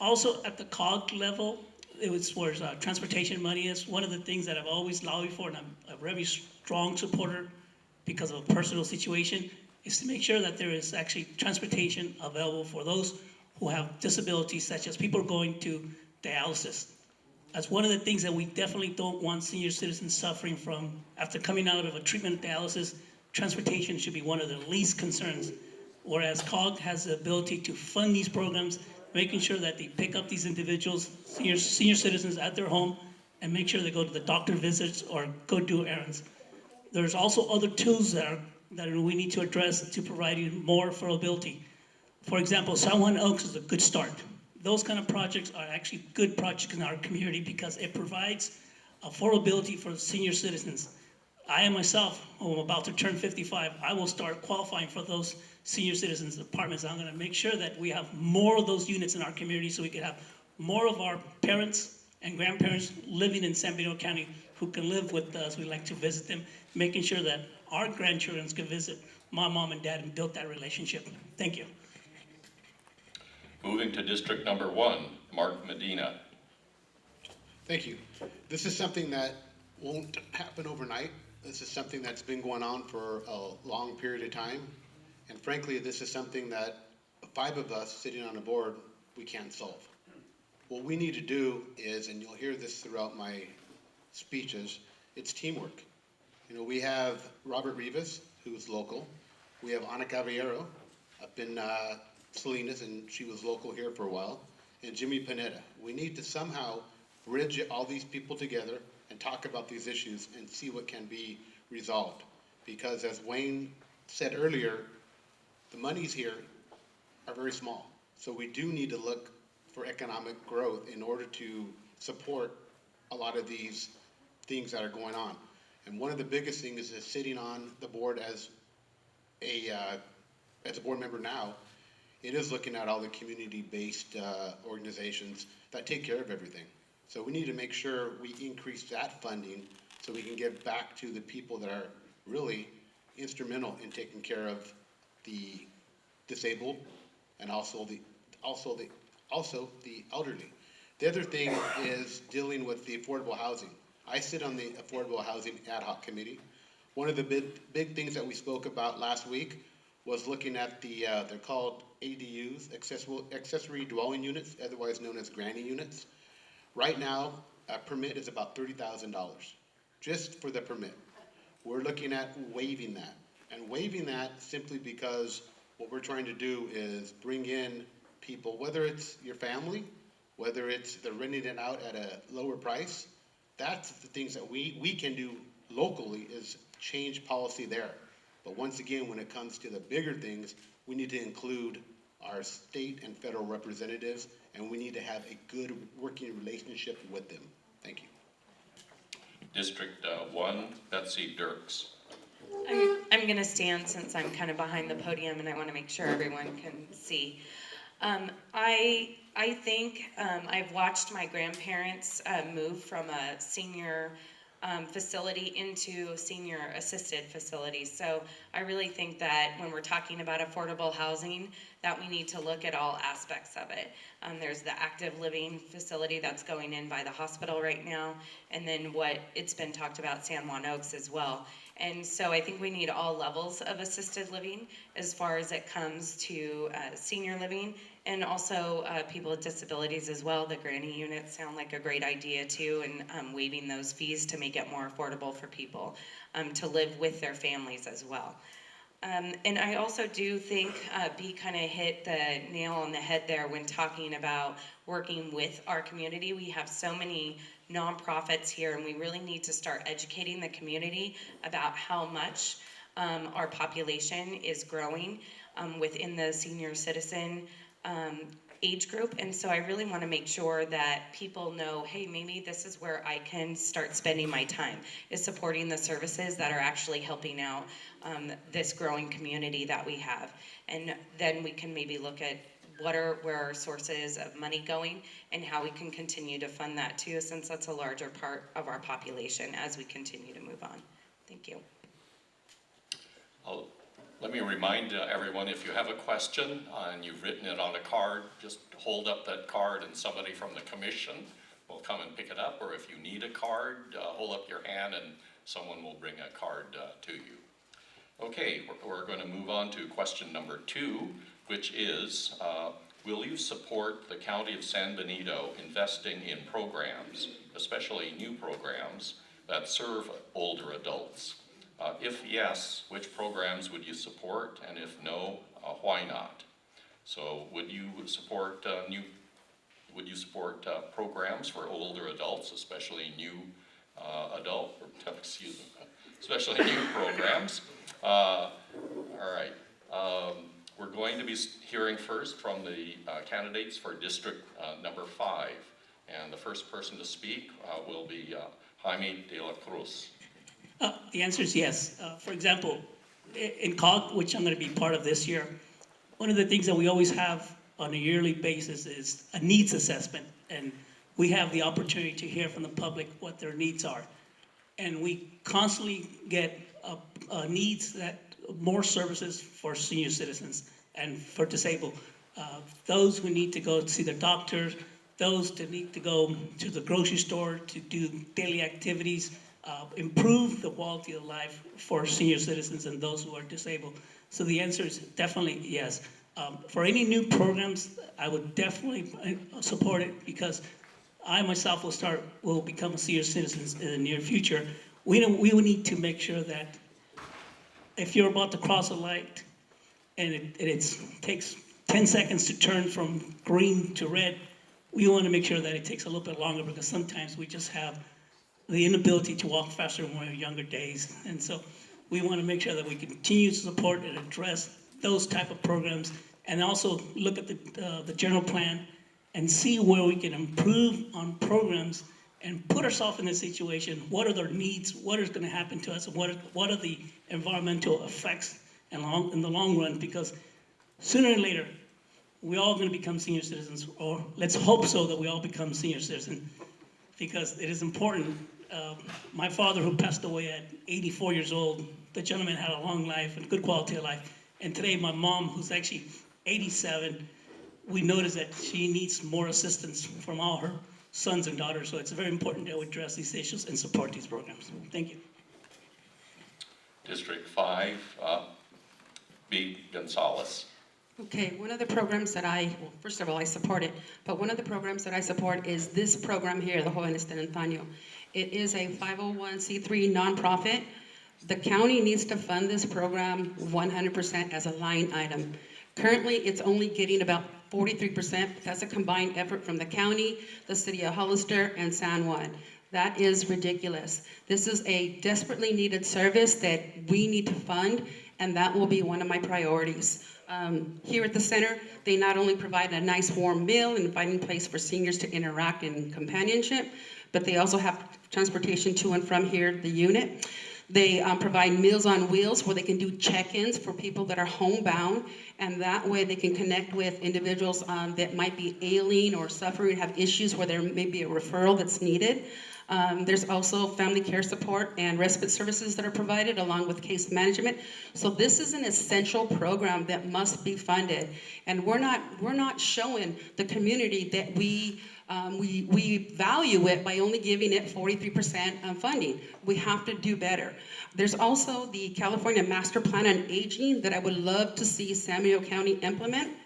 Also, at the COG level, it was where transportation money is. One of the things that I've always lobbied for, and I'm a very strong supporter because of a personal situation, is to make sure that there is actually transportation available for those who have disabilities, such as people going to dialysis. That's one of the things that we definitely don't want senior citizens suffering from after coming out of a treatment of dialysis. Transportation should be one of the least concerns, whereas COG has the ability to fund these programs, making sure that they pick up these individuals, senior citizens at their home, and make sure they go to the doctor visits or go do errands. There's also other tools that we need to address to provide more affordability. For example, San Juan Elks is a good start. Those kind of projects are actually good projects in our community because it provides affordability for senior citizens. I myself, who am about to turn 55, I will start qualifying for those senior citizens apartments. I'm gonna make sure that we have more of those units in our community so we can have more of our parents and grandparents living in San Benito County who can live with us. We like to visit them, making sure that our grandchildren can visit my mom and dad and build that relationship. Thank you. Moving to District Number 1, Mark Medina. Thank you. This is something that won't happen overnight. This is something that's been going on for a long period of time. And frankly, this is something that 5 of us sitting on a board, we can't solve. What we need to do is, and you'll hear this throughout my speeches, it's teamwork. You know, we have Robert Rivas, who's local. We have Ana Caballero up in Salinas, and she was local here for a while. And Jimmy Panetta. We need to somehow bridge all these people together and talk about these issues and see what can be resolved. Because as Wayne said earlier, the monies here are very small. So we do need to look for economic growth in order to support a lot of these things that are going on. And one of the biggest things is sitting on the board as a board member now, it is looking at all the community-based organizations that take care of everything. So we need to make sure we increase that funding so we can give back to the people that are really instrumental in taking care of the disabled and also the elderly. The other thing is dealing with the affordable housing. I sit on the Affordable Housing Ad Hoc Committee. One of the big things that we spoke about last week was looking at the, they're called ADUs, accessory dwelling units, otherwise known as granny units. Right now, a permit is about $30,000, just for the permit. We're looking at waiving that, and waiving that simply because what we're trying to do is bring in people, whether it's your family, whether it's they're renting it out at a lower price. That's the things that we can do locally, is change policy there. But once again, when it comes to the bigger things, we need to include our state and federal representatives, and we need to have a good working relationship with them. Thank you. District 1, Betsy Dirks. I'm going to stand since I'm kind of behind the podium and I want to make sure everyone can see. I think I've watched my grandparents move from a senior facility into senior assisted facilities. So I really think that when we're talking about affordable housing, that we need to look at all aspects of it. There's the active living facility that's going in by the hospital right now, and then what it's been talked about, San Juan Oaks as well. And so I think we need all levels of assisted living as far as it comes to senior living, and also people with disabilities as well. The granny units sound like a great idea too, and waiving those fees to make it more affordable for people to live with their families as well. And I also do think B kind of hit the nail on the head there when talking about working with our community. We have so many nonprofits here, and we really need to start educating the community about how much our population is growing within the senior citizen age group. And so I really want to make sure that people know, hey, maybe this is where I can start spending my time, is supporting the services that are actually helping out this growing community that we have. And then we can maybe look at where our sources of money going and how we can continue to fund that too, since that's a larger part of our population as we continue to move on. Thank you. Let me remind everyone, if you have a question and you've written it on a card, just hold up that card and somebody from the commission will come and pick it up. Or if you need a card, hold up your hand and someone will bring a card to you. Okay, we're going to move on to question number 2, which is, will you support the County of San Benito investing in programs, especially new programs, that serve older adults? If yes, which programs would you support? And if no, why not? So would you support programs for older adults, especially new especially new programs? All right. We're going to be hearing first from the candidates for District number 5. And the first person to speak will be Jaime de la Cruz. The answer is yes. For example, in COG, which I'm going to be part of this year, one of the things that we always have on a yearly basis is a needs assessment. And we have the opportunity to hear from the public what their needs are. And we constantly get needs that more services for senior citizens and for disabled. Those who need to go see their doctors, those that need to go to the grocery store to do daily activities, improve the quality of life for senior citizens and those who are disabled. So the answer is definitely yes. For any new programs, I would definitely support it because I myself will become a senior citizen in the near future. We will need to make sure that if you're about to cross a light and it takes 10 seconds to turn from green to red, we want to make sure that it takes a little bit longer because sometimes we just have the inability to walk faster in our younger days. And so we want to make sure that we continue to support and address those type of programs and also look at the general plan and see where we can improve on programs and put ourselves in this situation. What are their needs? What is going to happen to us? And what are the environmental effects in the long run? Because sooner or later, we're all going to become senior citizens, or let's hope so that we all become senior citizens, because it is important. My father, who passed away at 84 years old, the gentleman had a long life and good quality of life. And today, my mom, who's actually 87, we notice that she needs more assistance from all her sons and daughters. So it's very important that we address these issues and support these programs. Thank you. District 5, B. Gonzalez. Okay, one of the programs that well, first of all, I support it, but one of the programs that I support is this program here, the Jóvenes de Antaño. It is a 501c3 nonprofit. The county needs to fund this program 100% as a line item. Currently, it's only getting about 43%. That's a combined effort from the county, the city of Hollister, and San Juan. That is ridiculous. This is a desperately needed service that we need to fund, and that will be one of my priorities. Here at the center, they not only provide a nice warm meal and inviting place for seniors to interact in companionship, but they also have transportation to and from here, the unit. They provide Meals on Wheels where they can do check-ins for people that are homebound, and that way they can connect with individuals that might be ailing or suffering, have issues where there may be a referral that's needed. There's also family care support and respite services that are provided along with case management. So this is an essential program that must be funded. And we're not showing the community that we value it by only giving it 43% funding. We have to do better. There's also the California Master Plan on Aging that I would love to see San Benito County implement.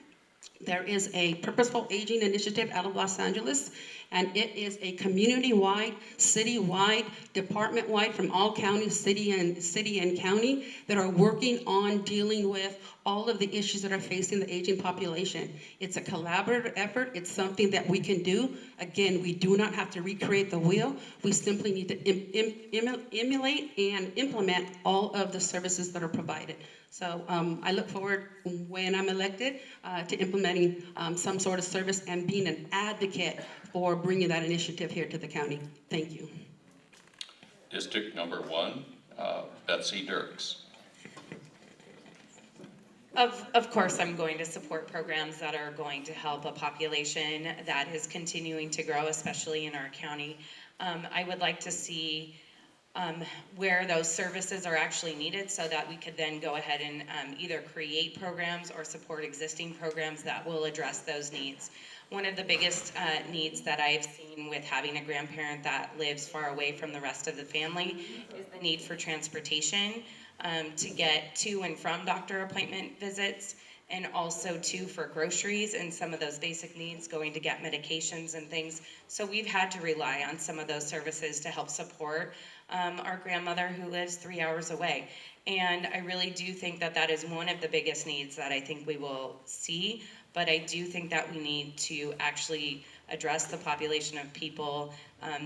There is a purposeful aging initiative out of Los Angeles, and it is a community-wide, city-wide, department-wide from all counties, city and county that are working on dealing with all of the issues that are facing the aging population. It's a collaborative effort. It's something that we can do. Again, we do not have to recreate the wheel. We simply need to emulate and implement all of the services that are provided. So I look forward, when I'm elected, to implementing some sort of service and being an advocate for bringing that initiative here to the county. Thank you. District number 1, Betsy Dirks. Of course, I'm going to support programs that are going to help a population that is continuing to grow, especially in our county. I would like to see where those services are actually needed so that we could then go ahead and either create programs or support existing programs that will address those needs. One of the biggest needs that I've seen with having a grandparent that lives far away from the rest of the family is the need for transportation to get to and from doctor appointment visits, and also too for groceries and some of those basic needs, going to get medications and things. So we've had to rely on some of those services to help support our grandmother who lives 3 hours away. And I really do think that that is one of the biggest needs that I think we will see, but I do think that we need to actually address the population of people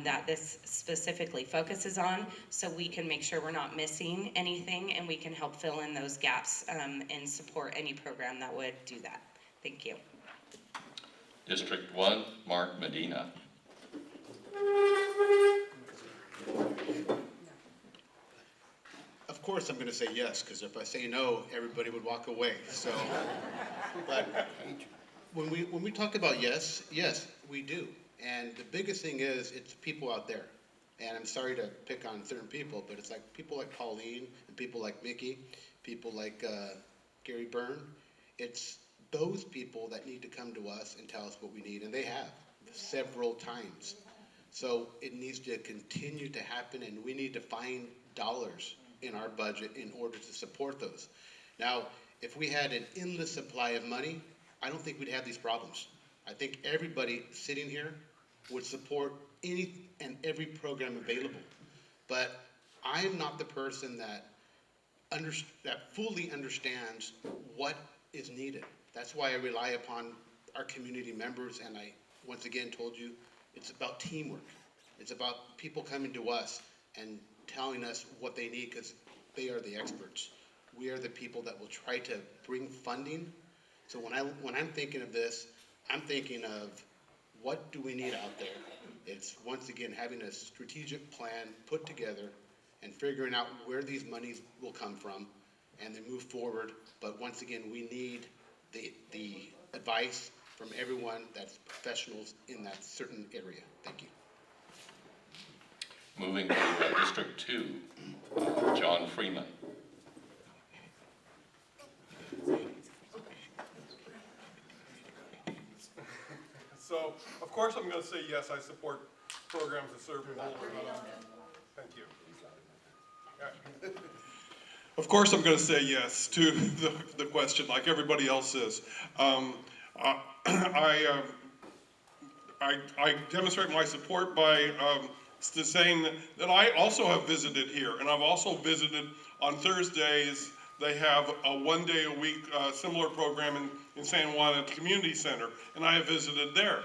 that this specifically focuses on, so we can make sure we're not missing anything and we can help fill in those gaps and support any program that would do that. Thank you. District 1, Mark Medina. Of course, I'm going to say yes, because if I say no, everybody would walk away. So, but when we talk about yes, we do. And the biggest thing is it's people out there. And I'm sorry to pick on certain people, but it's like people like Pauline and people like Mickey, people like Gary Byrne. It's those people that need to come to us and tell us what we need, and they have several times. So it needs to continue to happen, and we need to find dollars in our budget in order to support those. Now, if we had an endless supply of money, I don't think we'd have these problems. I think everybody sitting here would support any and every program available. But I'm not the person that fully understands what is needed. That's why I rely upon our community members, and I once again told you it's about teamwork. It's about people coming to us and telling us what they need because they are the experts. We are the people that will try to bring funding. So when I'm thinking of this, I'm thinking of what do we need out there. It's once again having a strategic plan put together and figuring out where these monies will come from and then move forward. But once again, we need the advice from everyone that's professionals in that certain area. Thank you. Moving to District 2, John Freeman. So, of course, I'm going to say yes, I support programs that serve older adults. Thank you. Yeah. Of course, I'm going to say yes to the question, like everybody else is. I demonstrate my support by saying that I also have visited here, and I've also visited on Thursdays. They have a one-day-a-week similar program in San Juan at the community center, and I have visited there.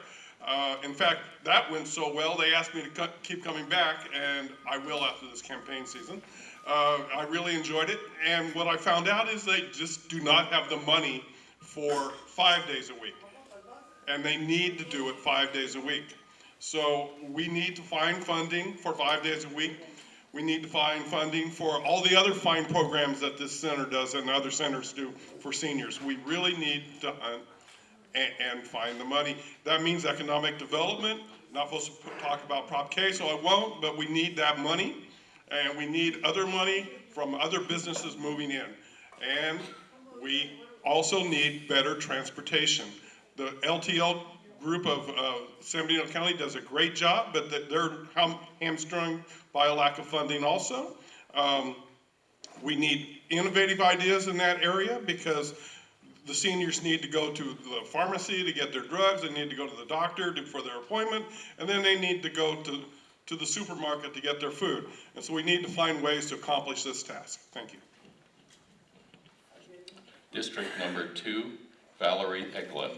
In fact, that went so well, they asked me to keep coming back, and I will after this campaign season. I really enjoyed it, and what I found out is they just do not have the money for 5 days a week, and they need to do it 5 days a week. So we need to find funding for 5 days a week. We need to find funding for all the other fine programs that this center does and other centers do for seniors. We really need to hunt and find the money. That means economic development. Not supposed to talk about Prop K, so I won't, but we need that money. And we need other money from other businesses moving in. And we also need better transportation. The LTL group of San Benito County does a great job, but they're hamstrung by a lack of funding also. We need innovative ideas in that area because the seniors need to go to the pharmacy to get their drugs, they need to go to the doctor for their appointment, and then they need to go to the supermarket to get their food. And so we need to find ways to accomplish this task. Thank you. District number 2, Valerie Eklund.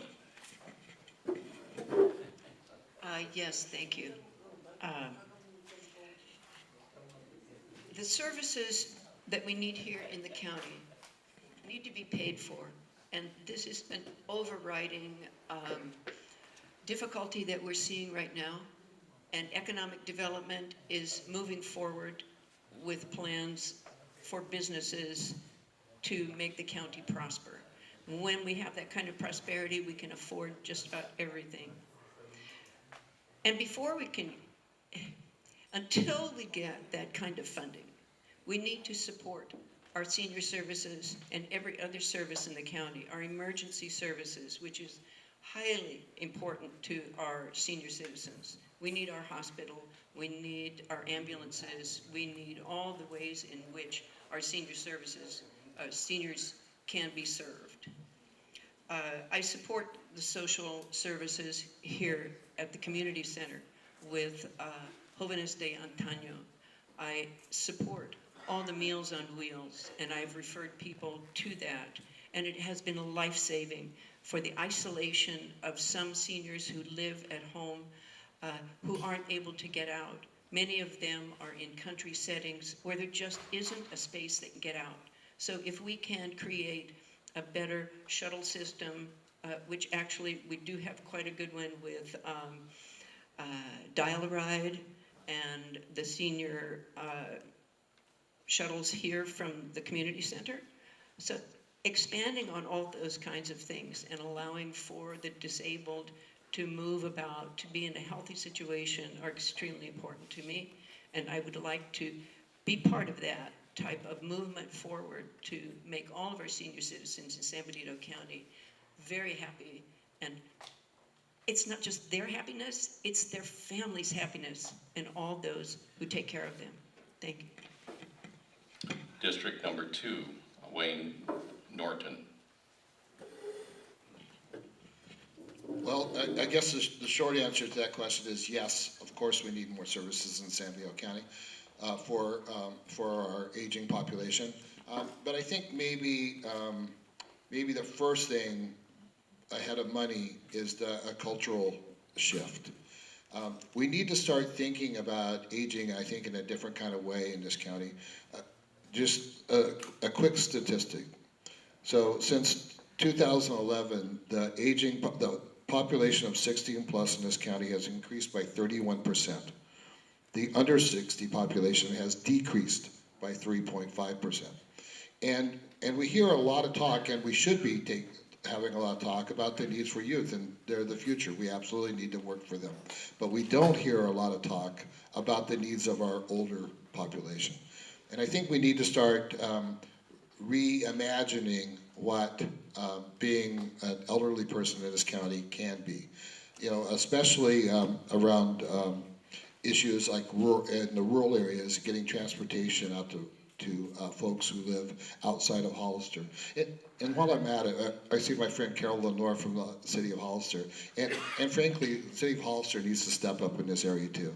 Yes, thank you. The services that we need here in the county need to be paid for. And this is an overriding difficulty that we're seeing right now. And economic development is moving forward with plans for businesses to make the county prosper. When we have that kind of prosperity, we can afford just about everything. And before we can, until we get that kind of funding, we need to support our senior services and every other service in the county, our emergency services, which is highly important to our senior citizens. We need our hospital, we need our ambulances, we need all the ways in which our senior services, seniors can be served. I support the social services here at the community center with Jóvenes de Antaño. I support all the Meals on Wheels, and I've referred people to that. And it has been life-saving for the isolation of some seniors who live at home, who aren't able to get out. Many of them are in country settings where there just isn't a space they can get out. So if we can create a better shuttle system, which actually we do have quite a good one with Dial-A-Ride and the senior shuttles here from the community center. So expanding on all those kinds of things and allowing for the disabled to move about, to be in a healthy situation are extremely important to me. And I would like to be part of that type of movement forward to make all of our senior citizens in San Benito County very happy. And it's not just their happiness, it's their family's happiness and all those who take care of them. Thank you. District number 2, Wayne Norton. Well, I guess the short answer to that question is yes, of course we need more services in San Diego County for our aging population. But I think maybe the first thing ahead of money is a cultural shift. We need to start thinking about aging, I think, in a different kind of way in this county. Just a quick statistic. So since 2011, the population of 60 and plus in this county has increased by 31%. The under 60 population has decreased by 3.5%. And we hear a lot of talk, and we should be having a lot of talk about the needs for youth, and they're the future. We absolutely need to work for them. But we don't hear a lot of talk about the needs of our older population. And I think we need to start reimagining what being an elderly person in this county can be. You know, especially around issues like in the rural areas, getting transportation out to folks who live outside of Hollister. And while I'm at it, I see my friend Carol Lenore from the city of Hollister. And frankly, the city of Hollister needs to step up in this area too.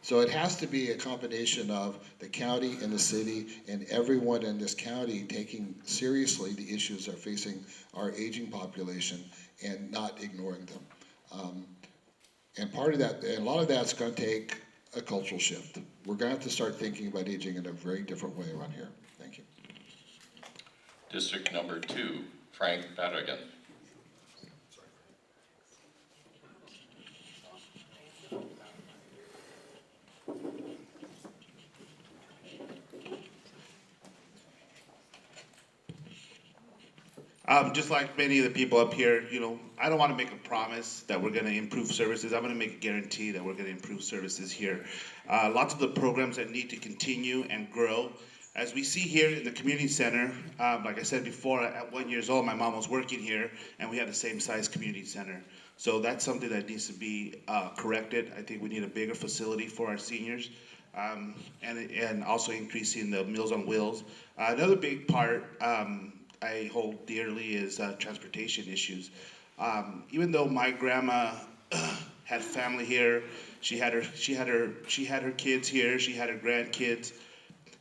So it has to be a combination of the county and the city and everyone in this county taking seriously the issues that are facing our aging population and not ignoring them. And part of that, and a lot of that's going to take a cultural shift. We're going to have to start thinking about aging in a very different way around here. Thank you. District number 2, Frank Barragan. Just like many of the people up here, you know, I don't want to make a promise that we're going to improve services. I'm going to make a guarantee that we're going to improve services here. Lots of the programs that need to continue and grow. As we see here in the community center, like I said before, at 1 year old, my mom was working here, and we had the same size community center. So that's something that needs to be corrected. I think we need a bigger facility for our seniors, and also increasing the Meals on Wheels. Another big part I hold dearly is transportation issues. Even though my grandma had family here, she had her kids here, she had her grandkids.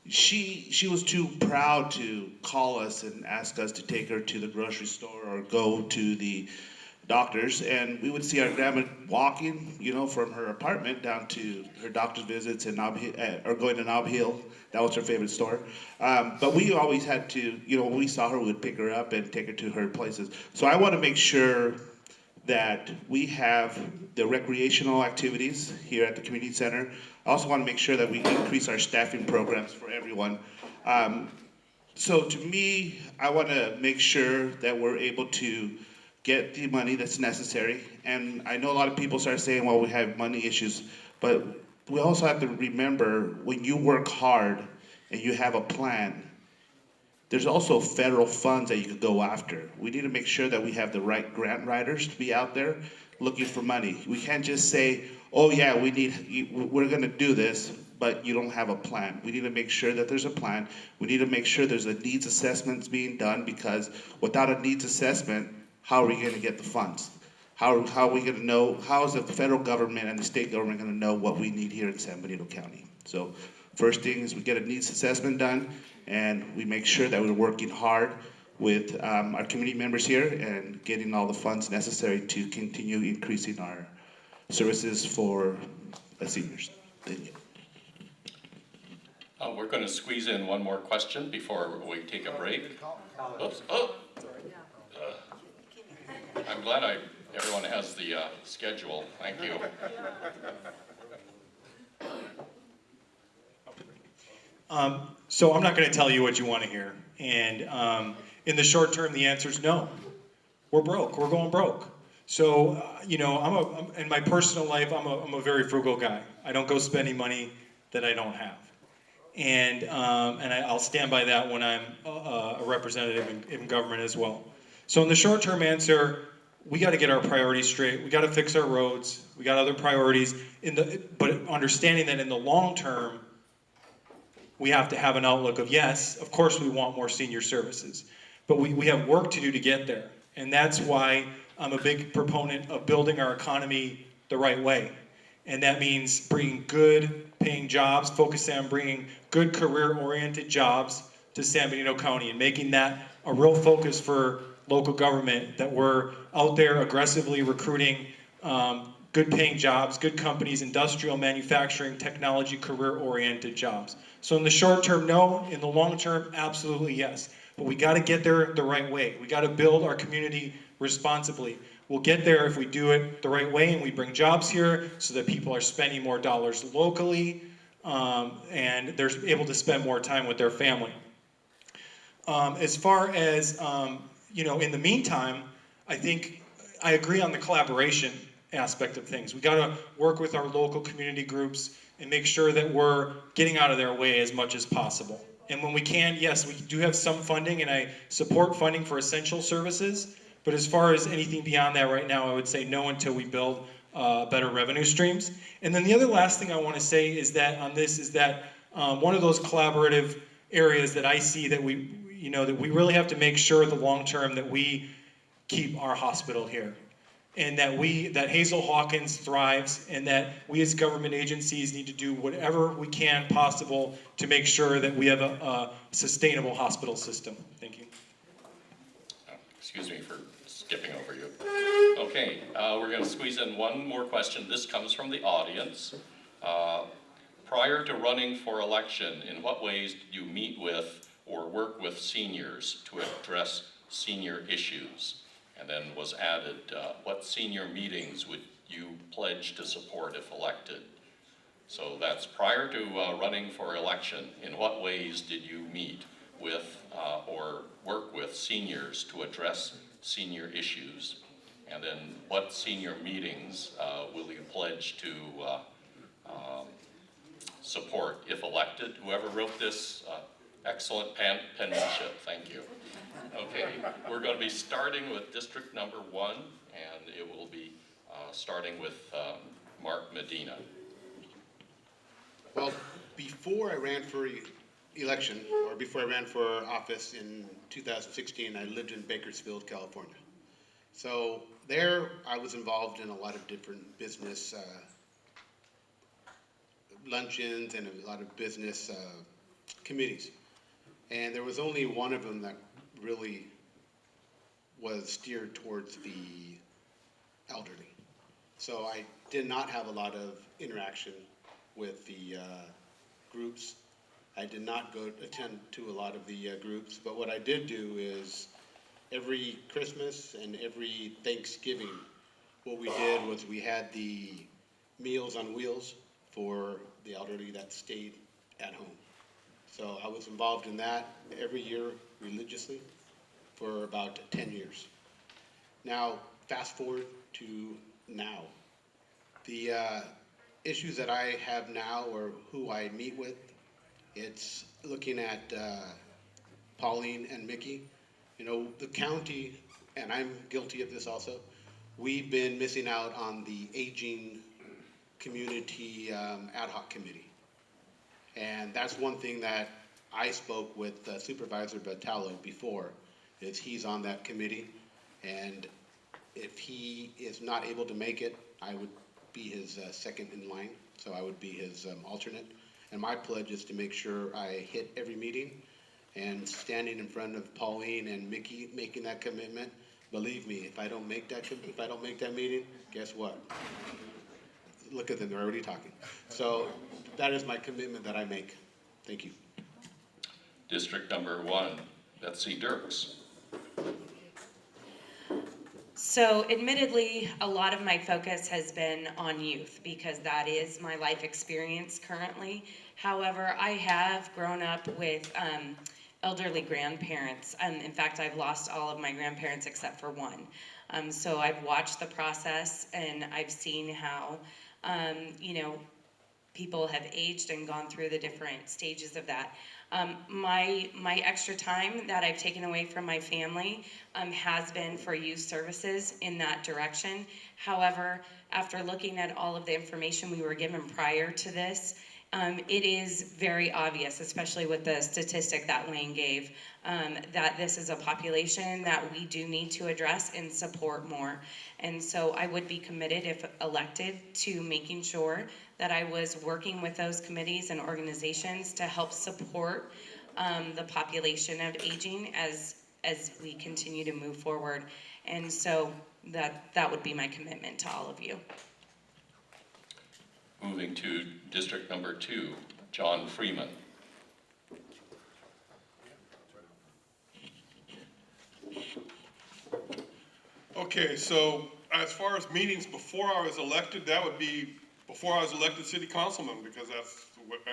She was too proud to call us and ask us to take her to the grocery store or go to the doctors, and we would see our grandma walking, you know, from her apartment down to her doctor's visits and or going to Nob Hill. That was her favorite store. But we always had to, you know, when we saw her, we would pick her up and take her to her places. So I want to make sure that we have the recreational activities here at the community center. I also want to make sure that we increase our staffing programs for everyone. So to me, I want to make sure that we're able to get the money that's necessary. And I know a lot of people start saying, well, we have money issues, but we also have to remember when you work hard and you have a plan, there's also federal funds that you could go after. We need to make sure that we have the right grant writers to be out there looking for money. We can't just say, oh yeah, we're gonna do this, but you don't have a plan. We need to make sure that there's a plan. We need to make sure there's a needs assessment being done, because without a needs assessment, how are we gonna get the funds? How are we gonna know, how is the federal government and the state government gonna know what we need here in San Benito County? So first thing is we get a needs assessment done, and we make sure that we're working hard with our community members here and getting all the funds necessary to continue increasing our services for the seniors. Thank you. We're going to squeeze in one more question before we take a break. Oops. Oh. I'm glad everyone has the schedule. Thank you. So I'm not going to tell you what you want to hear. And in the short term, the answer is no. We're broke. We're going broke. So, you know, in my personal life, I'm a very frugal guy. I don't go spending money that I don't have. And I'll stand by that when I'm a representative in government as well. So in the short-term answer, we got to get our priorities straight. We got to fix our roads. We got other priorities. But understanding that in the long term, we have to have an outlook of, yes, of course we want more senior services. But we have work to do to get there. And that's why I'm a big proponent of building our economy the right way. And that means bringing good paying jobs, focusing on bringing good career-oriented jobs to San Benito County and making that a real focus for local government, that we're out there aggressively recruiting good paying jobs, good companies, industrial, manufacturing, technology, career-oriented jobs. So in the short term, no. In the long term, absolutely yes. But we got to get there the right way. We got to build our community responsibly. We'll get there if we do it the right way and we bring jobs here so that people are spending more dollars locally and they're able to spend more time with their family. As far as, you know, in the meantime, I think I agree on the collaboration aspect of things. We got to work with our local community groups and make sure that we're getting out of their way as much as possible. And when we can, yes, we do have some funding, and I support funding for essential services. But as far as anything beyond that right now, I would say no until we build better revenue streams. And then the other last thing I want to say is that on this is that one of those collaborative areas that I see that we really have to make sure the long term that we keep our hospital here. And that Hazel Hawkins thrives, and that we as government agencies need to do whatever we can possible to make sure that we have a sustainable hospital system. Thank you. Excuse me for skipping over you. Okay, we're going to squeeze in one more question. This comes from the audience. Prior to running for election, in what ways did you meet with or work with seniors to address senior issues? And then was added, what senior meetings would you pledge to support if elected? So that's prior to running for election. In what ways did you meet with or work with seniors to address senior issues? And then what senior meetings will you pledge to support if elected? Whoever wrote this, excellent penmanship, thank you. Okay, we're going to be starting with district number 1, and it will be starting with Mark Medina. Well, before I ran for election, or before I ran for office in 2016, I lived in Bakersfield, California. So there I was involved in a lot of different business luncheons and a lot of business committees. And there was only one of them that really was steered towards the elderly. So I did not have a lot of interaction with the groups. I did not go attend to a lot of the groups, but what I did do is every Christmas and every Thanksgiving, what we did was we had the Meals on Wheels for the elderly that stayed at home. So I was involved in that every year religiously for about 10 years. Now, fast forward to now. The issues that I have now, or who I meet with, it's looking at Pauline and Mickey. You know, the county, and I'm guilty of this also, we've been missing out on the aging community ad hoc committee. And that's one thing that I spoke with Supervisor Batallo before, is he's on that committee. And if he is not able to make it, I would be his second in line. So I would be his alternate. And my pledge is to make sure I hit every meeting. And standing in front of Pauline and Mickey making that commitment, believe me, if I don't make that meeting, guess what? Look at them, they're already talking. So that is my commitment that I make. Thank you. District number 1, Betsy Dirks. So admittedly, a lot of my focus has been on youth because that is my life experience currently. However, I have grown up with elderly grandparents. In fact, I've lost all of my grandparents except for one. So I've watched the process and I've seen how, you know, people have aged and gone through the different stages of that. My extra time that I've taken away from my family has been for youth services in that direction. However, after looking at all of the information we were given prior to this, it is very obvious, especially with the statistic that Wayne gave, that this is a population that we do need to address and support more. And so I would be committed, if elected, to making sure that I was working with those committees and organizations to help support the population of aging as we continue to move forward. And so that would be my commitment to all of you. Moving to District Number 2, John Freeman. Okay, so as far as meetings before I was elected, that would be before I was elected city councilman, because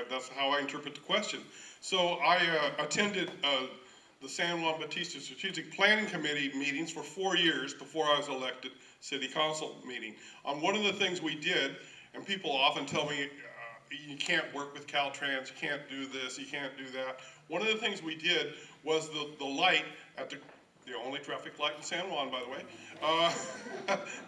that's how I interpret the question. So I attended the San Juan Bautista Strategic Planning Committee meetings for 4 years before I was elected city council meeting. One of the things we did, and people often tell me, you can't work with Caltrans, you can't do this, you can't do that. One of the things we did was the light at the only traffic light in San Juan, by the way,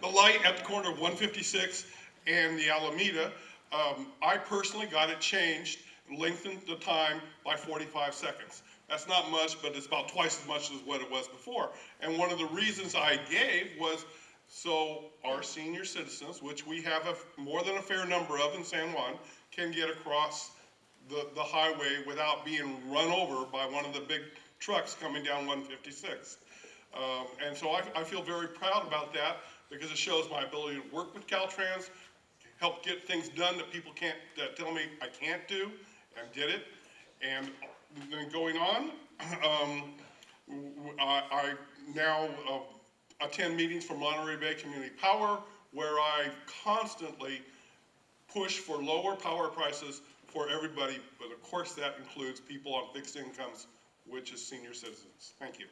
the light at the corner of 156 and the Alameda, I personally got it changed, lengthened the time by 45 seconds. That's not much, but it's about twice as much as what it was before. And one of the reasons I gave was so our senior citizens, which we have more than a fair number of in San Juan, can get across the highway without being run over by one of the big trucks coming down 156. And so I feel very proud about that, because it shows my ability to work with Caltrans, help get things done that people can't tell me I can't do, and did it. And then going on, I now attend meetings for Monterey Bay Community Power, where I constantly push for lower power prices for everybody, but of course that includes people on fixed incomes, which is senior citizens. Thank you.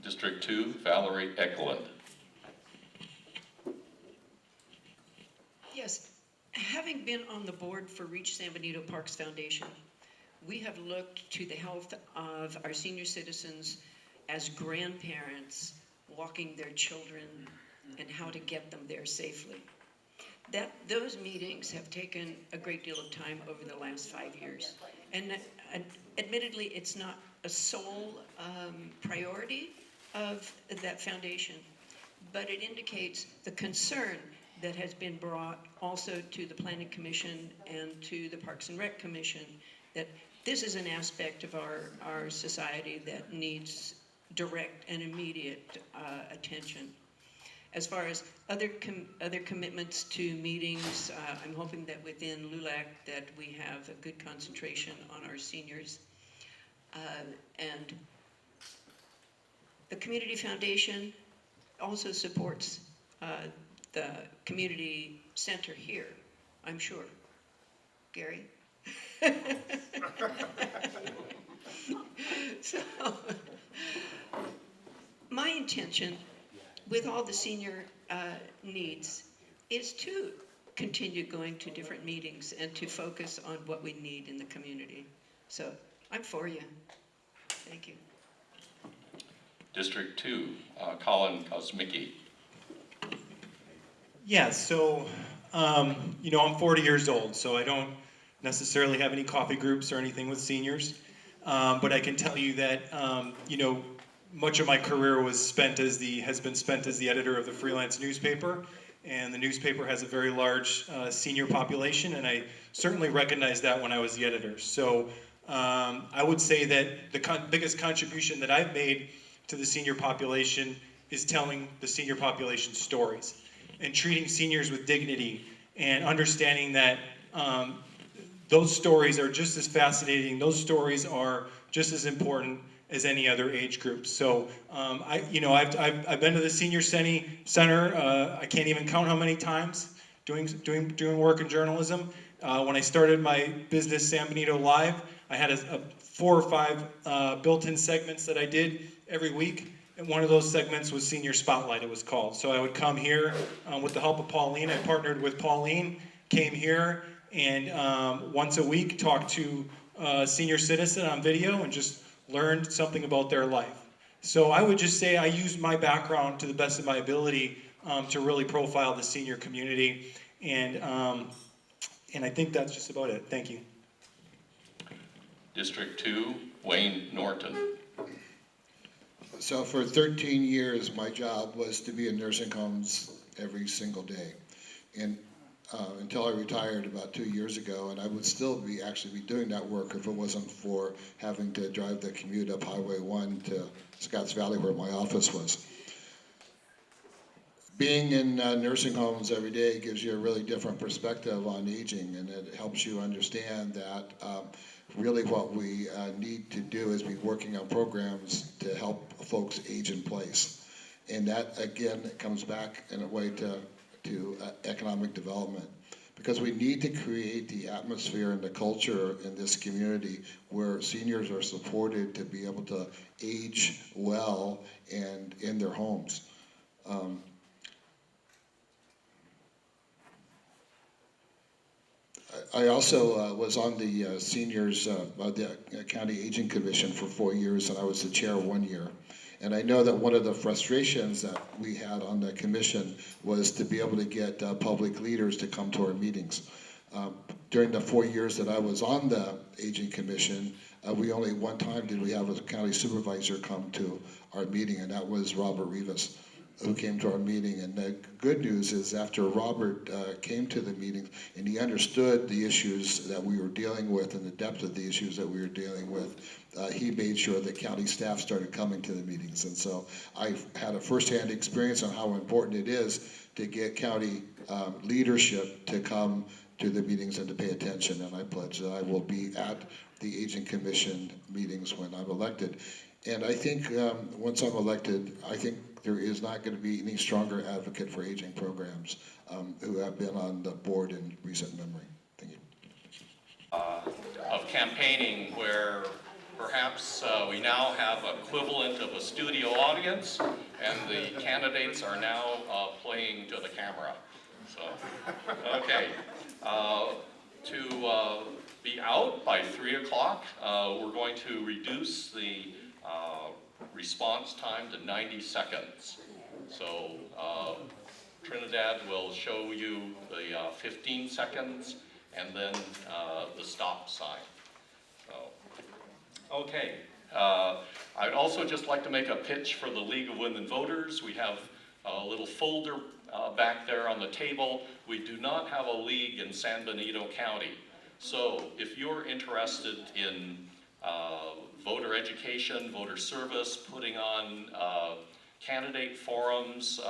District 2, Valerie Eklund. Yes, having been on the board for Reach San Benito Parks Foundation, we have looked to the health of our senior citizens as grandparents walking their children and how to get them there safely. Those meetings have taken a great deal of time over the last 5 years. And admittedly, it's not a sole priority of that foundation, but it indicates the concern that has been brought also to the Planning Commission and to the Parks and Rec Commission, that this is an aspect of our society that needs direct and immediate attention. As far as other commitments to meetings, I'm hoping that within LULAC that we have a good concentration on our seniors. And the Community Foundation also supports the community center here, I'm sure. Gary? So, my intention with all the senior needs is to continue going to different meetings and to focus on what we need in the community. So I'm for you. Thank you. District 2, Colin Kosmicki. Yeah, so, you know, I'm 40 years old, so I don't necessarily have any coffee groups or anything with seniors. But I can tell you that, you know, much of my career has been spent as the editor of the freelance newspaper. And the newspaper has a very large senior population, and I certainly recognized that when I was the editor. So I would say that the biggest contribution that I've made to the senior population is telling the senior population stories and treating seniors with dignity and understanding that those stories are just as fascinating, those stories are just as important as any other age group. So I've been to the Senior Center, I can't even count how many times doing work in journalism. When I started my business, San Benito Live, I had a 4 or 5 built-in segments that I did every week. And one of those segments was Senior Spotlight, it was called. So I would come here with the help of Pauline. I partnered with Pauline, came here, and once a week talked to a senior citizen on video and just learned something about their life. So I would just say I used my background to the best of my ability to really profile the senior community. And I think that's just about it. Thank you. District 2, Wayne Norton. So for 13 years, my job was to be in nursing homes every single day. And until I retired about 2 years ago, and I would still actually be doing that work if it wasn't for having to drive the commute up Highway 1 to Scotts Valley where my office was. Being in nursing homes every day gives you a really different perspective on aging, and it helps you understand that really what we need to do is be working on programs to help folks age in place. And that, again, comes back in a way to economic development. Because we need to create the atmosphere and the culture in this community where seniors are supported to be able to age well and in their homes. I also was on the seniors, the County Aging Commission for 4 years, and I was the chair 1 year. And I know that one of the frustrations that we had on the commission was to be able to get public leaders to come to our meetings. During the 4 years that I was on the Aging Commission, we only one time did we have a county supervisor come to our meeting, and that was Robert Rivas, who came to our meeting. And the good news is after Robert came to the meeting and he understood the issues that we were dealing with and the depth of the issues that we were dealing with, he made sure that county staff started coming to the meetings. And so I've had a firsthand experience on how important it is to get county leadership to come to the meetings and to pay attention. And I pledge that I will be at the Aging Commission meetings when I'm elected. And I think once I'm elected, I think there is not going to be any stronger advocate for aging programs who have been on the board in recent memory. Thank you. Of campaigning where perhaps we now have equivalent of a studio audience and the candidates are now playing to the camera. So, okay. To be out by 3 o'clock, we're going to reduce the response time to 90 seconds. So Trinidad will show you the 15 seconds and then the stop sign. So, okay. I'd also just like to make a pitch for the League of Women Voters. We have a little folder back there on the table. We do not have a league in San Benito County. So if you're interested in voter education, voter service, putting on candidate forums,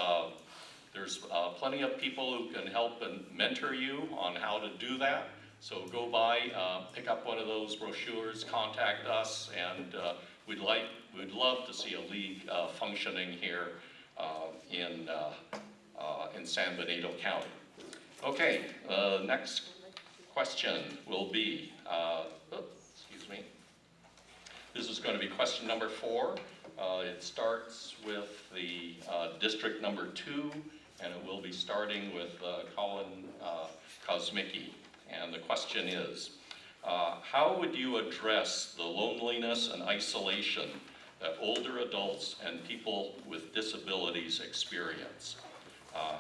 there's plenty of people who can help and mentor you on how to do that. So go by, pick up one of those brochures, contact us, and we'd love to see a league functioning here in San Benito County. Okay, next question will be, excuse me. This is going to be question number 4. It starts with the district number 2, and it will be starting with Colin Kosmicki. And the question is, how would you address the loneliness and isolation that older adults and people with disabilities experience?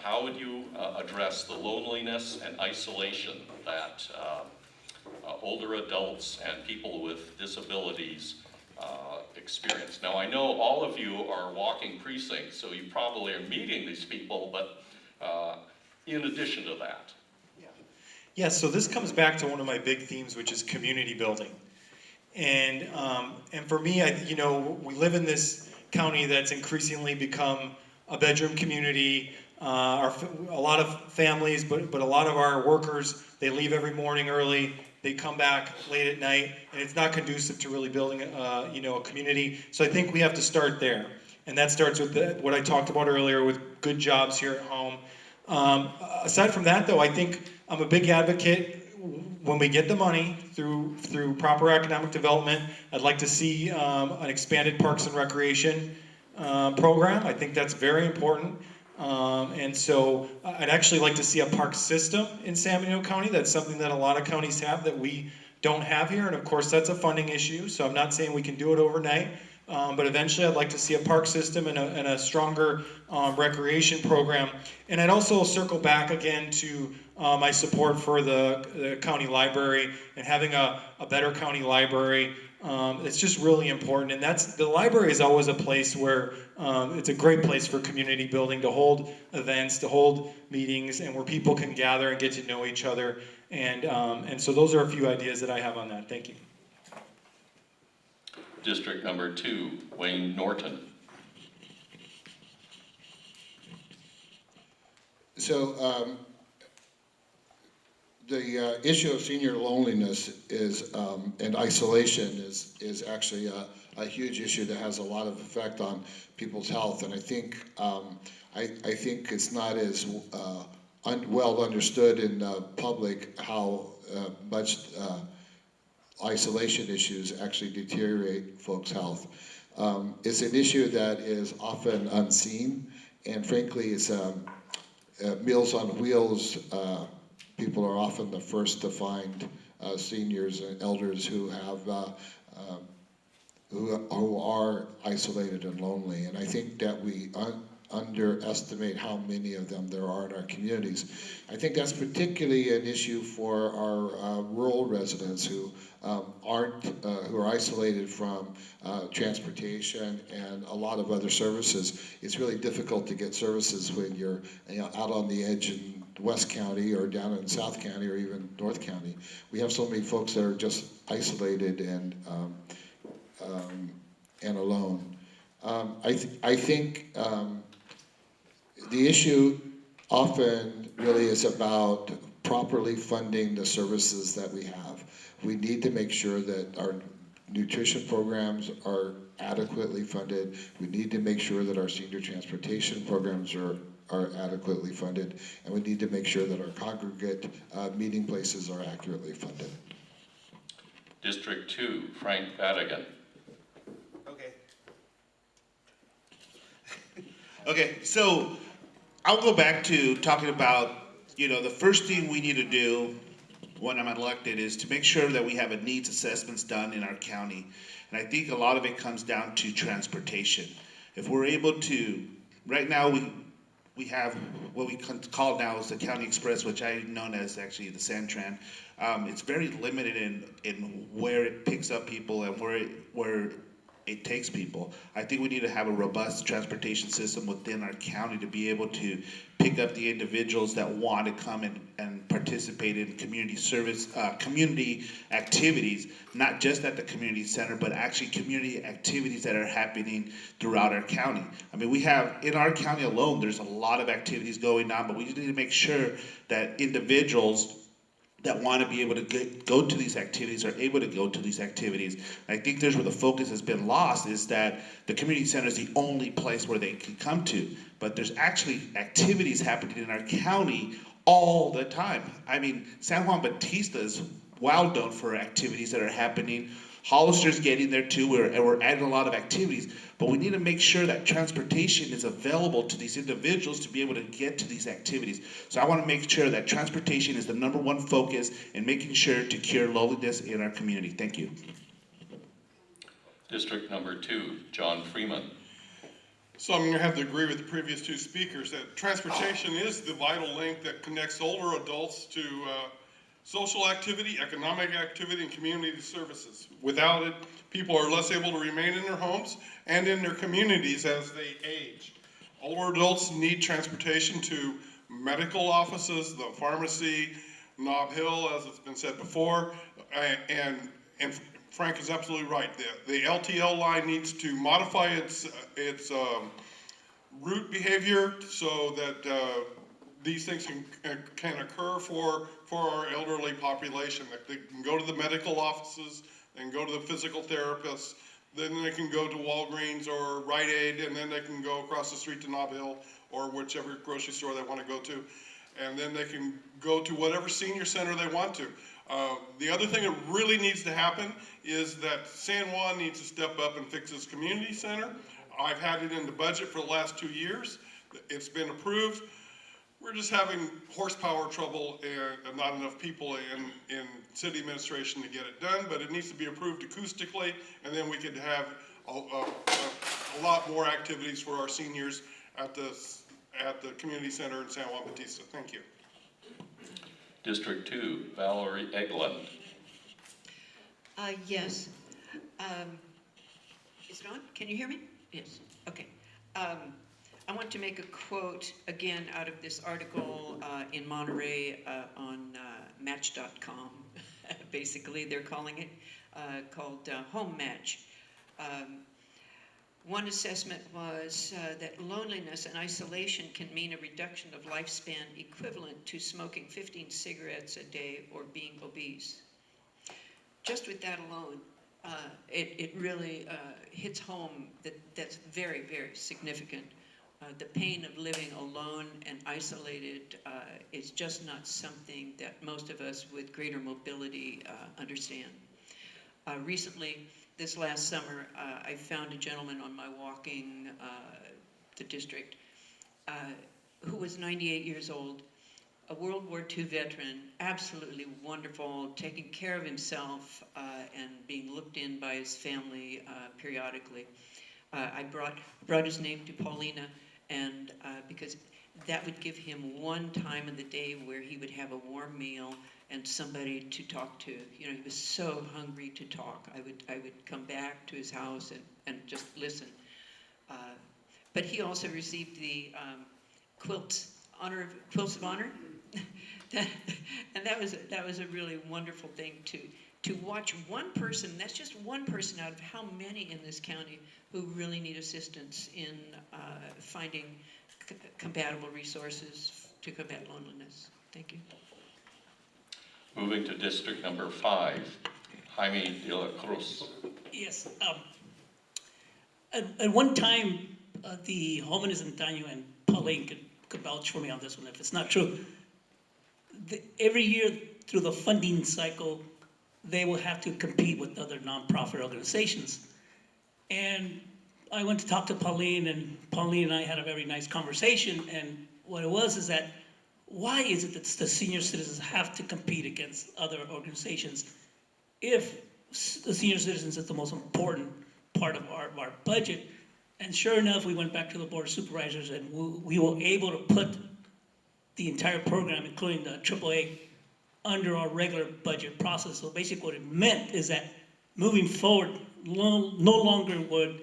How would you address the loneliness and isolation that older adults and people with disabilities experience? Now, I know all of you are walking precincts, so you probably are meeting these people, but in addition to that. Yeah, so this comes back to one of my big themes, which is community building. And for me, we live in this county that's increasingly become a bedroom community. A lot of families, but a lot of our workers, they leave every morning early, they come back late at night, and it's not conducive to really building a community. So I think we have to start there. And that starts with what I talked about earlier with good jobs here at home. Aside from that, though, I think I'm a big advocate. when we get the money through proper economic development, I'd like to see an expanded Parks and Recreation program. I think that's very important. And so I'd actually like to see a park system in San Benito County. That's something that a lot of counties have that we don't have here. And of course, that's a funding issue. So I'm not saying we can do it overnight. But eventually I'd like to see a park system and a stronger recreation program. And I'd also circle back again to my support for the county library and having a better county library. It's just really important. And the library is always a place where it's a great place for community building, to hold events, to hold meetings, and where people can gather and get to know each other. And so those are a few ideas that I have on that. Thank you. District number 2, Wayne Norton. So the issue of senior loneliness is and isolation is actually a huge issue that has a lot of effect on people's health. And I think it's not as well understood in the public how much isolation issues actually deteriorate folks' health. It's an issue that is often unseen, and frankly, it's Meals on Wheels. People are often the first to find seniors and elders who are isolated and lonely, and I think that we underestimate how many of them there are in our communities. I think that's particularly an issue for our rural residents who are isolated from transportation and a lot of other services. It's really difficult to get services when you're out on the edge in West County or down in South County or even North County. We have so many folks that are just isolated and alone. I think the issue often really is about properly funding the services that we have. We need to make sure that our nutrition programs are adequately funded. We need to make sure that our senior transportation programs are adequately funded, and we need to make sure that our congregate meeting places are accurately funded. District 2, Frank Badigan. Okay, so I'll go back to talking about, the first thing we need to do when I'm elected is to make sure that we have a needs assessments done in our county. And I think a lot of it comes down to transportation. If we're able to, right now we have what we call now is the County Express, which I known as actually the Santran. It's very limited in where it picks up people and where it takes people. I think we need to have a robust transportation system within our county to be able to pick up the individuals that want to come and participate in community service, community activities, not just at the community center, but actually community activities that are happening throughout our county. I mean, we have, in our county alone, there's a lot of activities going on, but we need to make sure that individuals that want to be able to go to these activities are able to go to these activities. I think there's where the focus has been lost, is that the community center is the only place where they can come to. But there's actually activities happening in our county all the time. I mean, San Juan Bautista is well known for activities that are happening. Hollister's getting there too, we're adding a lot of activities, but we need to make sure that transportation is available to these individuals to be able to get to these activities. So I want to make sure that transportation is the #1 focus in making sure to cure loneliness in our community. Thank you. District number 2, John Freeman. So I'm going to have to agree with the previous two speakers that transportation is the vital link that connects older adults to social activity, economic activity, and community services. Without it, people are less able to remain in their homes and in their communities as they age. Older adults need transportation to medical offices, the pharmacy, Nob Hill, as it's been said before, and Frank is absolutely right. The LTL line needs to modify its route behavior so that these things can occur for our elderly population. That they can go to the medical offices, they can go to the physical therapists, then they can go to Walgreens or Rite Aid, and then they can go across the street to Nob Hill or whichever grocery store they want to go to. And then they can go to whatever senior center they want to. The other thing that really needs to happen is that San Juan needs to step up and fix its community center. I've had it in the budget for the last 2 years. It's been approved. We're just having horsepower trouble and not enough people in city administration to get it done, but it needs to be approved acoustically, and then we could have a lot more activities for our seniors at the community center in San Juan Bautista. Thank you. District 2, Valerie Eglund. Yes. Is it on? Can you hear me? Yes. Okay. I want to make a quote again out of this article in Monterey on Match.com. Basically, they're calling it called Home Match. One assessment was that loneliness and isolation can mean a reduction of lifespan equivalent to smoking 15 cigarettes a day or being obese. Just with that alone, it really hits home that that's very, very significant. The pain of living alone and isolated is just not something that most of us with greater mobility understand. Recently, this last summer, I found a gentleman on my walking the district who was 98 years old, a World War II veteran, absolutely wonderful, taking care of himself and being looked in by his family periodically. I brought his name to Paulina, and because that would give him one time in the day where he would have a warm meal and somebody to talk to. You know, he was so hungry to talk. I would come back to his house and just listen. But he also received the Quilts of Honor, and that was a really wonderful thing to watch one person. That's just one person out of how many in this county who really need assistance in finding compatible resources to combat loneliness. Thank you. Moving to district number 5, Jaime de la Cruz. Yes. At one time, the Jóvenes de Antaño, and Pauline could vouch for me on this one if it's not true. Every year through the funding cycle, they will have to compete with other nonprofit organizations. And I went to talk to Pauline, and Pauline and I had a very nice conversation. And what it was is that, why is it that the senior citizens have to compete against other organizations if the senior citizens is the most important part of our budget? And sure enough, we went back to the Board of Supervisors, and we were able to put the entire program, including the AAA, under our regular budget process. So basically what it meant is that moving forward, no longer would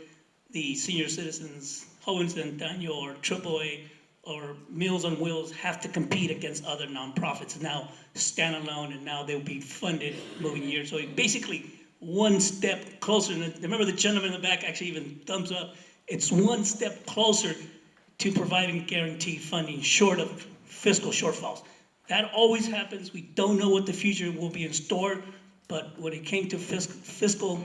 the senior citizens, Jóvenes de Antaño or AAA or Meals on Wheels have to compete against other nonprofits. Now stand alone, and now they'll be funded moving years. So basically one step closer. And remember, the gentleman in the back actually even thumbs up. It's one step closer to providing guaranteed funding short of fiscal shortfalls. That always happens. We don't know what the future will be in store, but when it came to fiscal,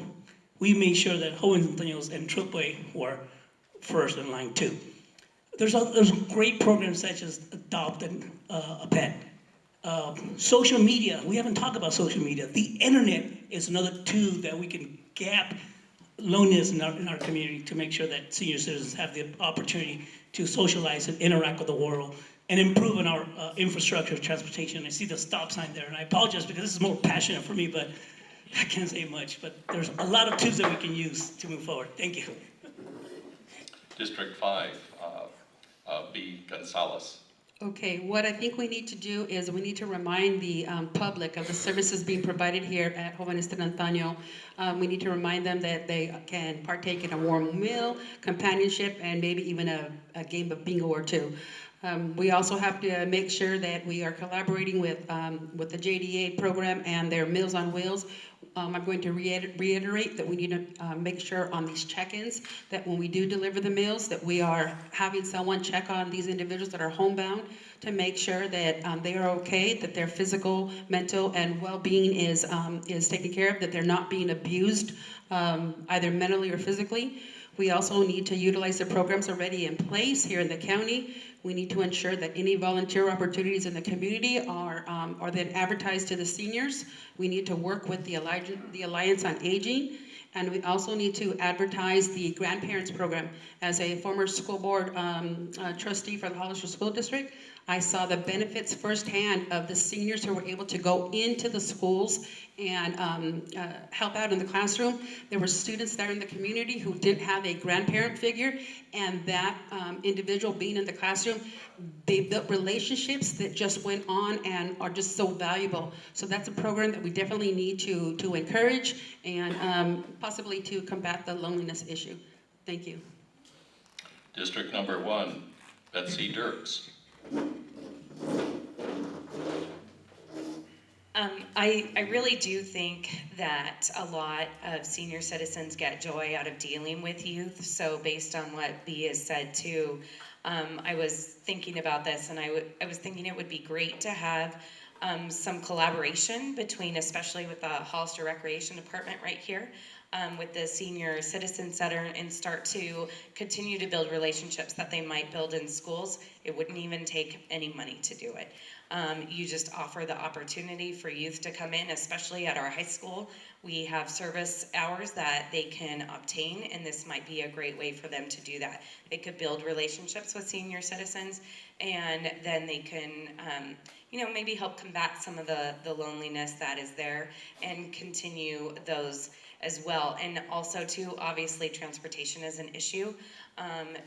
we made sure that Jóvenes de Antaño and AAA were first in line too. There's great programs such as Adopt and a Pet. Social media, we haven't talked about social media. The internet is another tool that we can gap loneliness in our community to make sure that senior citizens have the opportunity to socialize and interact with the world and improve in our infrastructure, transportation. I see the stop sign there, and I apologize because this is more passionate for me, but I can't say much. But there's a lot of tools that we can use to move forward. Thank you. District 5, B. Gonzalez. Okay, what I think we need to do is we need to remind the public of the services being provided here at Jóvenes de Antaño. We need to remind them that they can partake in a warm meal, companionship, and maybe even a game of bingo or two. We also have to make sure that we are collaborating with the JDA program and their Meals on Wheels. I'm going to reiterate that we need to make sure on these check-ins that when we do deliver the meals that we are having someone check on these individuals that are homebound to make sure that they are okay, that their physical, mental, and well-being is taken care of, that they're not being abused either mentally or physically. We also need to utilize the programs already in place here in the county. We need to ensure that any volunteer opportunities in the community are then advertised to the seniors. We need to work with the Alliance on Aging. And we also need to advertise the grandparents program. As a former school board trustee for the Hollister School District, I saw the benefits firsthand of the seniors who were able to go into the schools and help out in the classroom. There were students there in the community who didn't have a grandparent figure, and that individual being in the classroom, they built relationships that just went on and are just so valuable. So that's a program that we definitely need to encourage and possibly to combat the loneliness issue. Thank you. District number 1, Betsy Dirks. I really do think that a lot of senior citizens get joy out of dealing with youth. So based on what B has said too, I was thinking about this, and I was thinking it would be great to have some collaboration between, especially with the Hollister Recreation Department right here, with the Senior Citizen Center, and start to continue to build relationships that they might build in schools. It wouldn't even take any money to do it. You just offer the opportunity for youth to come in, especially at our high school. We have service hours that they can obtain, and this might be a great way for them to do that. They could build relationships with senior citizens, and then they can, maybe help combat some of the loneliness that is there and continue those as well. And also too, obviously transportation is an issue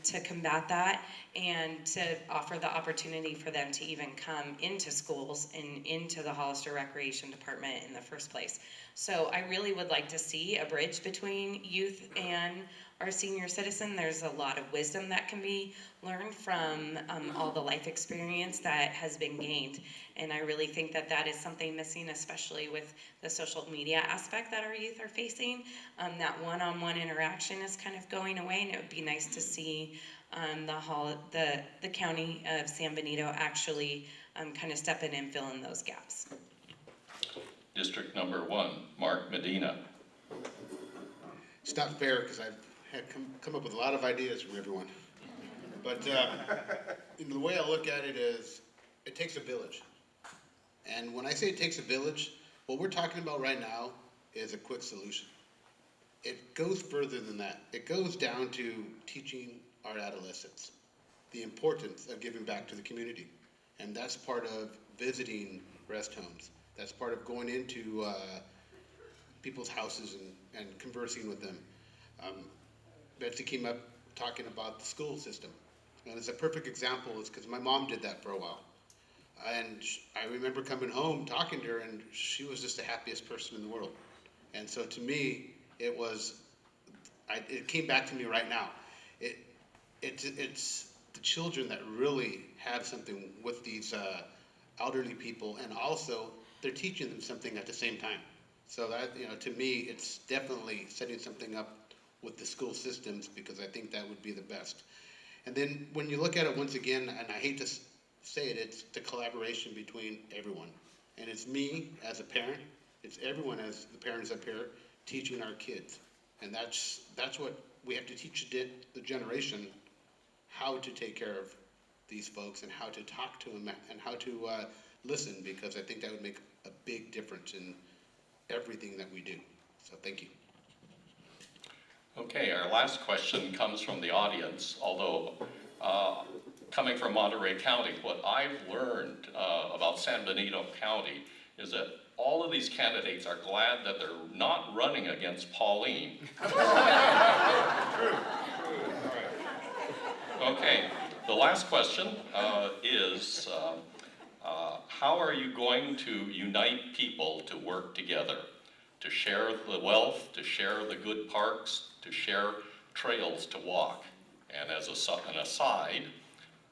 to combat that, and to offer the opportunity for them to even come into schools and into the Hollister Recreation Department in the first place. So I really would like to see a bridge between youth and our senior citizen. There's a lot of wisdom that can be learned from all the life experience that has been gained. And I really think that that is something missing, especially with the social media aspect that our youth are facing. That one-on-one interaction is kind of going away, and it would be nice to see the county of San Benito actually kind of step in and fill in those gaps. District number 1, Mark Medina. It's not fair because I've had come up with a lot of ideas from everyone. But the way I look at it is, it takes a village. And when I say it takes a village, what we're talking about right now is a quick solution. It goes further than that. It goes down to teaching our adolescents the importance of giving back to the community. And that's part of visiting rest homes. That's part of going into people's houses and conversing with them. Betsy came up talking about the school system. And it's a perfect example, is because my mom did that for a while. And I remember coming home, talking to her, and she was just the happiest person in the world. And so to me, it came back to me right now. It's the children that really have something with these elderly people, and also they're teaching them something at the same time. So that, to me, it's definitely setting something up with the school systems, because I think that would be the best. And then when you look at it once again, and I hate to say it, it's the collaboration between everyone. And it's me as a parent, it's everyone as the parents up here teaching our kids. And that's what we have to teach the generation, how to take care of these folks and how to talk to them and how to listen, because I think that would make a big difference in everything that we do. So thank you. Okay, our last question comes from the audience, although coming from Monterey County, what I've learned about San Benito County is that all of these candidates are glad that they're not running against Pauline. Okay, the last question is, how are you going to unite people to work together, to share the wealth, to share the good parks, to share trails to walk? And as an aside,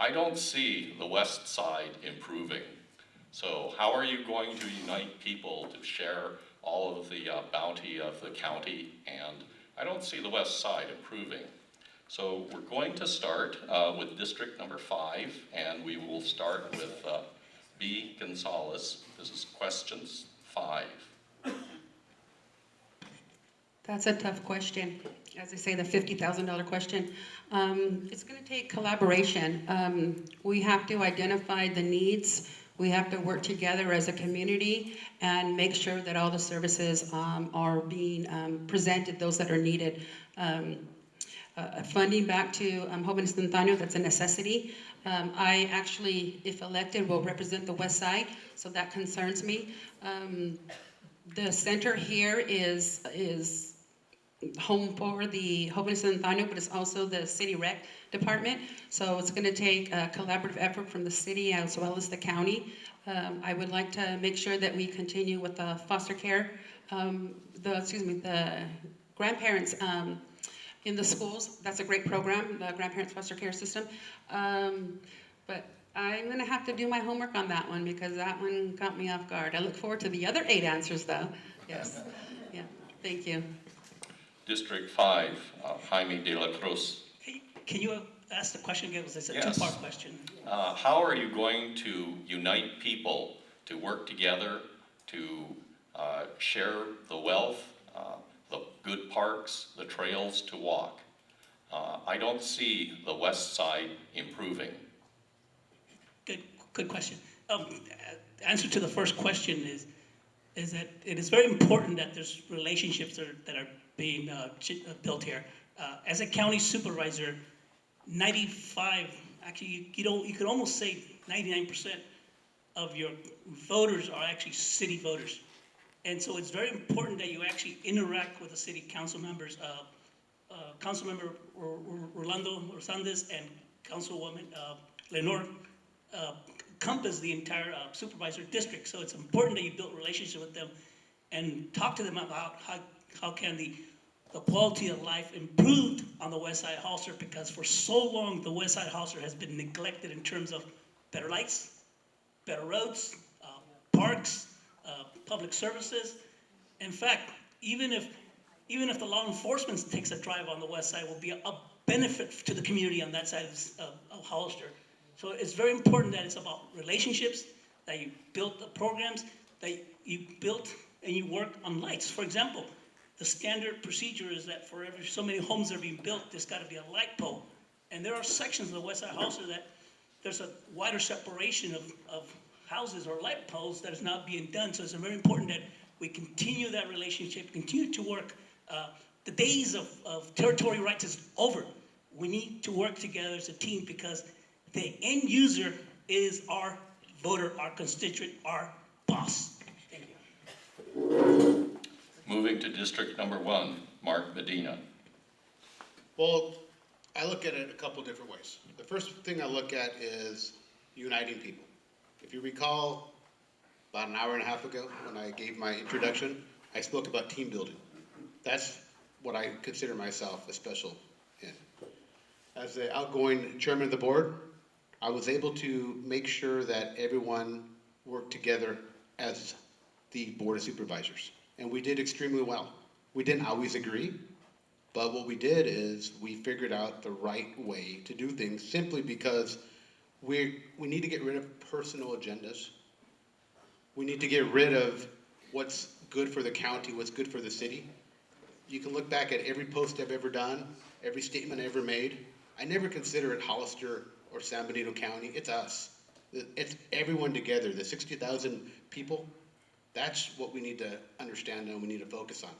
I don't see the west side improving. So how are you going to unite people to share all of the bounty of the county? And I don't see the west side improving. So we're going to start with district number 5, and we will start with B. Gonzalez. This is questions 5. That's a tough question. As I say, the $50,000 question. It's going to take collaboration. We have to identify the needs. We have to work together as a community and make sure that all the services are being presented, those that are needed. Funding back to Joven Instantáneo, that's a necessity. I actually, if elected, will represent the West Side, so that concerns me. The center here is home for the Joven Instantáneo, but it's also the city rec department. So it's going to take a collaborative effort from the city as well as the county. I would like to make sure that we continue with the foster care, the grandparents in the schools. That's a great program, the grandparents foster care system. But I'm going to have to do my homework on that one because that one caught me off guard. I look forward to the other 8 answers, though. Yes. Yeah. Thank you. District 5, Jaime de la Cruz. Can you ask the question again? It's a Yes. two-part question. How are you going to unite people to work together to share the wealth, the good parks, the trails to walk? I don't see the west side improving. Good question. Answer to the first question is that it is very important that there's relationships that are being built here. As a county supervisor, 95, actually, you could almost say 99% of your voters are actually city voters. And so it's very important that you actually interact with the city council members. Councilmember Rolando Rosales and Councilwoman Lenore encompass the entire supervisor district. So it's important that you build relationships with them and talk to them about how can the quality of life improved on the West Side Halter, because for so long the West Side Halter has been neglected in terms of better lights, better roads, parks, public services. In fact, even if the law enforcement takes a drive on the west side, will be a benefit to the community on that side of Hollister. So it's very important that it's about relationships, that you build the programs, that you built and you work on lights. For example, the standard procedure is that for every so many homes that are being built, there's got to be a light pole. And there are sections of the west side Hollister that there's a wider separation of houses or light poles that is not being done. So it's very important that we continue that relationship, continue to work. The days of territory rights is over. We need to work together as a team because the end user is our voter, our constituent, our boss. Thank you. Moving to District Number 1, Mark Medina. Well, I look at it a couple different ways. The first thing I look at is uniting people. If you recall, about an hour and a half ago when I gave my introduction, I spoke about team building. That's what I consider myself a special in. As the outgoing chairman of the board, I was able to make sure that everyone worked together as the board of supervisors. And we did extremely well. We didn't always agree, but what we did is we figured out the right way to do things simply because we need to get rid of personal agendas. We need to get rid of what's good for the county, what's good for the city. You can look back at every post I've ever done, every statement I ever made. I never consider it Hollister or San Benito County. It's us. It's everyone together, the 60,000 people. That's what we need to understand and we need to focus on.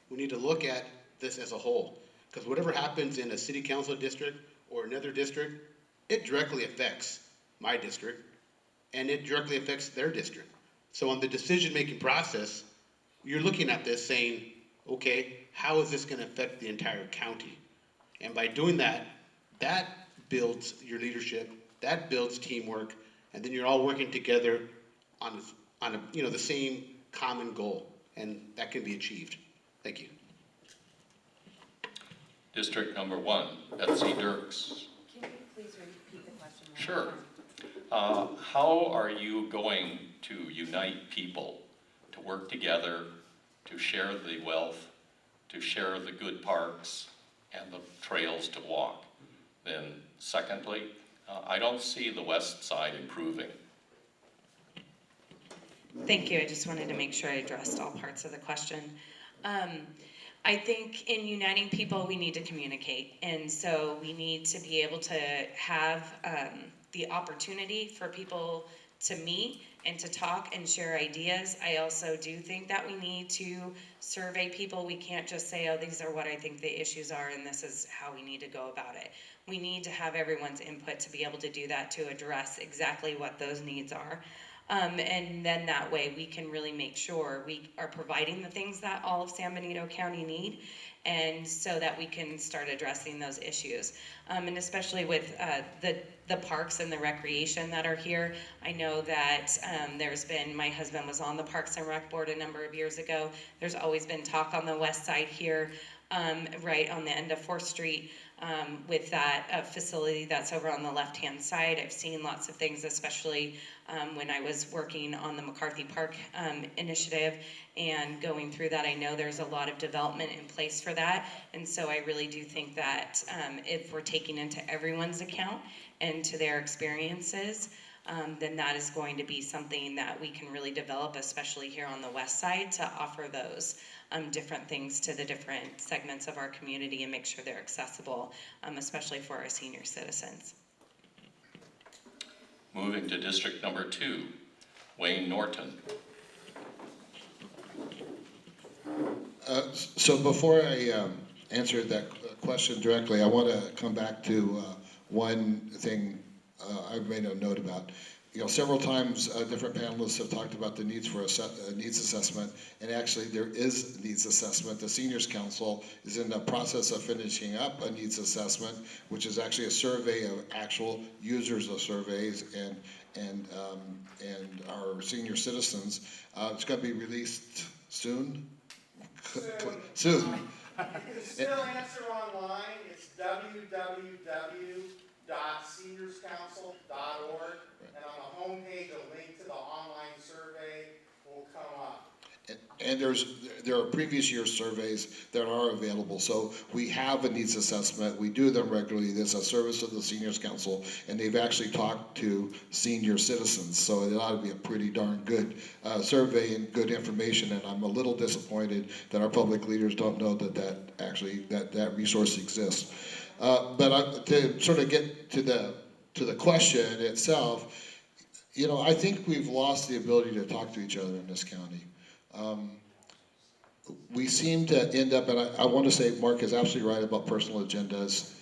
We need to look at this as a whole, because whatever happens in a city council district or another district, it directly affects my district and it directly affects their district. So on the decision-making process, you're looking at this saying, okay, how is this going to affect the entire county? And by doing that, that builds your leadership, that builds teamwork, and then you're all working together on the same common goal, and that can be achieved. Thank you. District Number 1, Betsy Dirks. Can you please repeat the question? Sure. How are you going to unite people to work together, to share the wealth, to share the good parks and the trails to walk? Then secondly, I don't see the west side improving. Thank you. I just wanted to make sure I addressed all parts of the question. I think in uniting people, we need to communicate. And so we need to be able to have the opportunity for people to meet and to talk and share ideas. I also do think that we need to survey people. We can't just say, oh, these are what I think the issues are and this is how we need to go about it. We need to have everyone's input to be able to do that, to address exactly what those needs are. And then that way we can really make sure we are providing the things that all of San Benito County need, and so that we can start addressing those issues. And especially with the parks and the recreation that are here, I know that there's been, my husband was on the Parks and Rec Board a number of years ago. There's always been talk on the west side here, right on the end of 4th Street, with that facility that's over on the left-hand side. I've seen lots of things, especially when I was working on the McCarthy Park initiative and going through that. I know there's a lot of development in place for that, and so I really do think that if we're taking into everyone's account and to their experiences, then that is going to be something that we can really develop, especially here on the west side, to offer those different things to the different segments of our community and make sure they're accessible, especially for our senior citizens. Moving to District Number 2, Wayne Norton. So before I answer that question directly, I want to come back to one thing I made a note about. You know, several times different panelists have talked about the needs for a needs assessment, and actually there is a needs assessment. The Seniors Council is in the process of finishing up a needs assessment, which is actually a survey of actual users of surveys and our senior citizens. It's going to be released soon. Soon. You can still answer online. It's www.seniorscouncil.org, and on the homepage, a link to the online survey will come up. And there are previous year surveys that are available. So we have a needs assessment. We do them regularly. There's a service of the Seniors Council, and they've actually talked to senior citizens. So it ought to be a pretty darn good survey and good information. And I'm a little disappointed that our public leaders don't know that resource exists. But to sort of get to the question itself, you know, I think we've lost the ability to talk to each other in this county. We seem to end up, and I want to say Mark is absolutely right about personal agendas.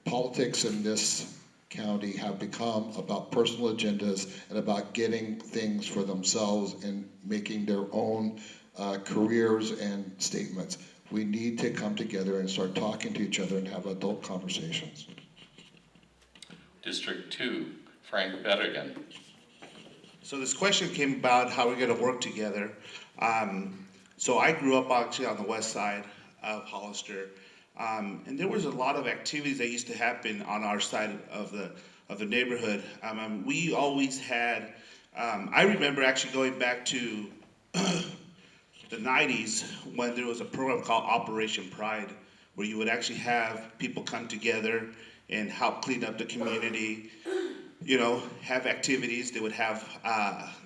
Politics in this county have become about personal agendas and about getting things for themselves and making their own careers and statements. We need to come together and start talking to each other and have adult conversations. District 2, Frank Berrigan. So this question came about how we're going to work together. So I grew up actually on the west side of Hollister, and there was a lot of activities that used to happen on our side of the neighborhood. We always had. I remember actually going back to the 90s when there was a program called Operation Pride, where you would actually have people come together and help clean up the community. You know, have activities. They would have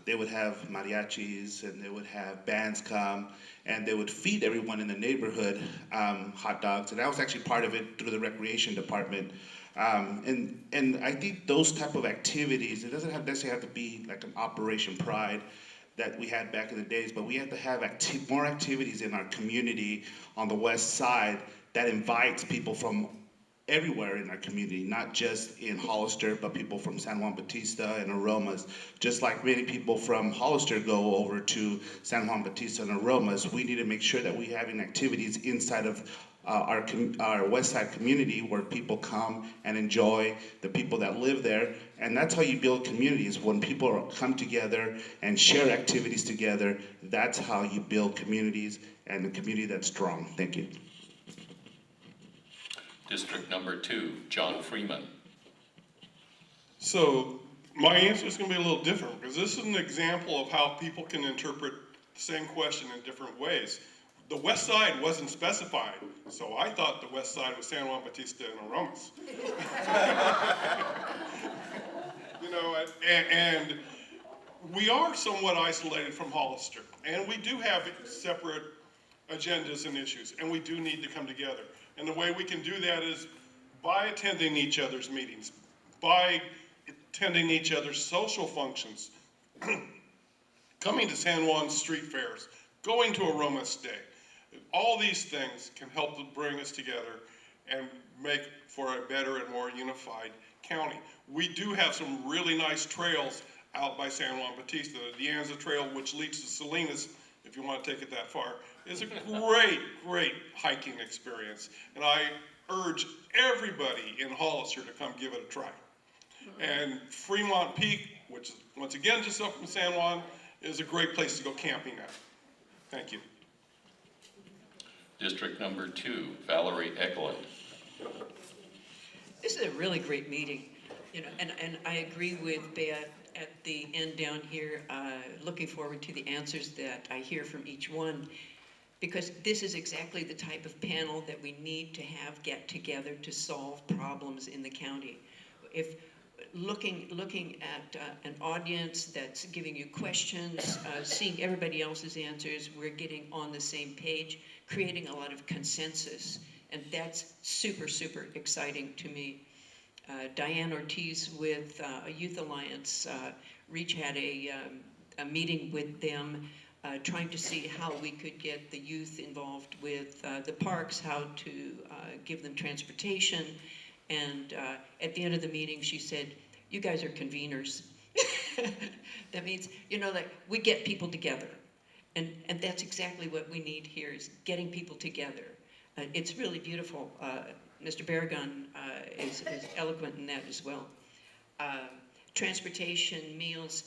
mariachis, and they would have bands come, and they would feed everyone in the neighborhood hot dogs. And I was actually part of it through the recreation department. And I think those type of activities, it doesn't necessarily have to be like an Operation Pride that we had back in the days, but we have to have more activities in our community on the west side that invites people from everywhere in our community, not just in Hollister, but people from San Juan Bautista and Aromas. Just like many people from Hollister go over to San Juan Bautista and Aromas, we need to make sure that we're having activities inside of our west side community where people come and enjoy the people that live there. And that's how you build communities. When people come together and share activities together, that's how you build communities and a community that's strong. Thank you. District Number 2, John Freeman. So my answer is going to be a little different, because this is an example of how people can interpret the same question in different ways. The west side wasn't specified, so I thought the west side was San Juan Bautista and Aromas. You know, and we are somewhat isolated from Hollister, and we do have separate agendas and issues, and we do need to come together. And the way we can do that is by attending each other's meetings, by attending each other's social functions, coming to San Juan street fairs, going to a Romas Day. All these things can help to bring us together and make for a better and more unified county. We do have some really nice trails out by San Juan Bautista. The De Anza Trail, which leads to Salinas, if you want to take it that far, is a great hiking experience. And I urge everybody in Hollister to come give it a try. And Fremont Peak, which is once again just up from San Juan, is a great place to go camping at. Thank you. District number 2, Valerie Eklund. This is a really great meeting, you know, and I agree with Bea at the end down here, looking forward to the answers that I hear from each one, because this is exactly the type of panel that we need to have get together to solve problems in the county. If looking at an audience that's giving you questions, seeing everybody else's answers, we're getting on the same page, creating a lot of consensus, and that's super, super exciting to me. Diane Ortiz with Youth Alliance, Reach had a meeting with them trying to see how we could get the youth involved with the parks, how to give them transportation. And at the end of the meeting, she said, "You guys are conveners." That means, you know, like we get people together. And that's exactly what we need here is getting people together. It's really beautiful. Mr. Barragan is eloquent in that as well. Transportation, meals.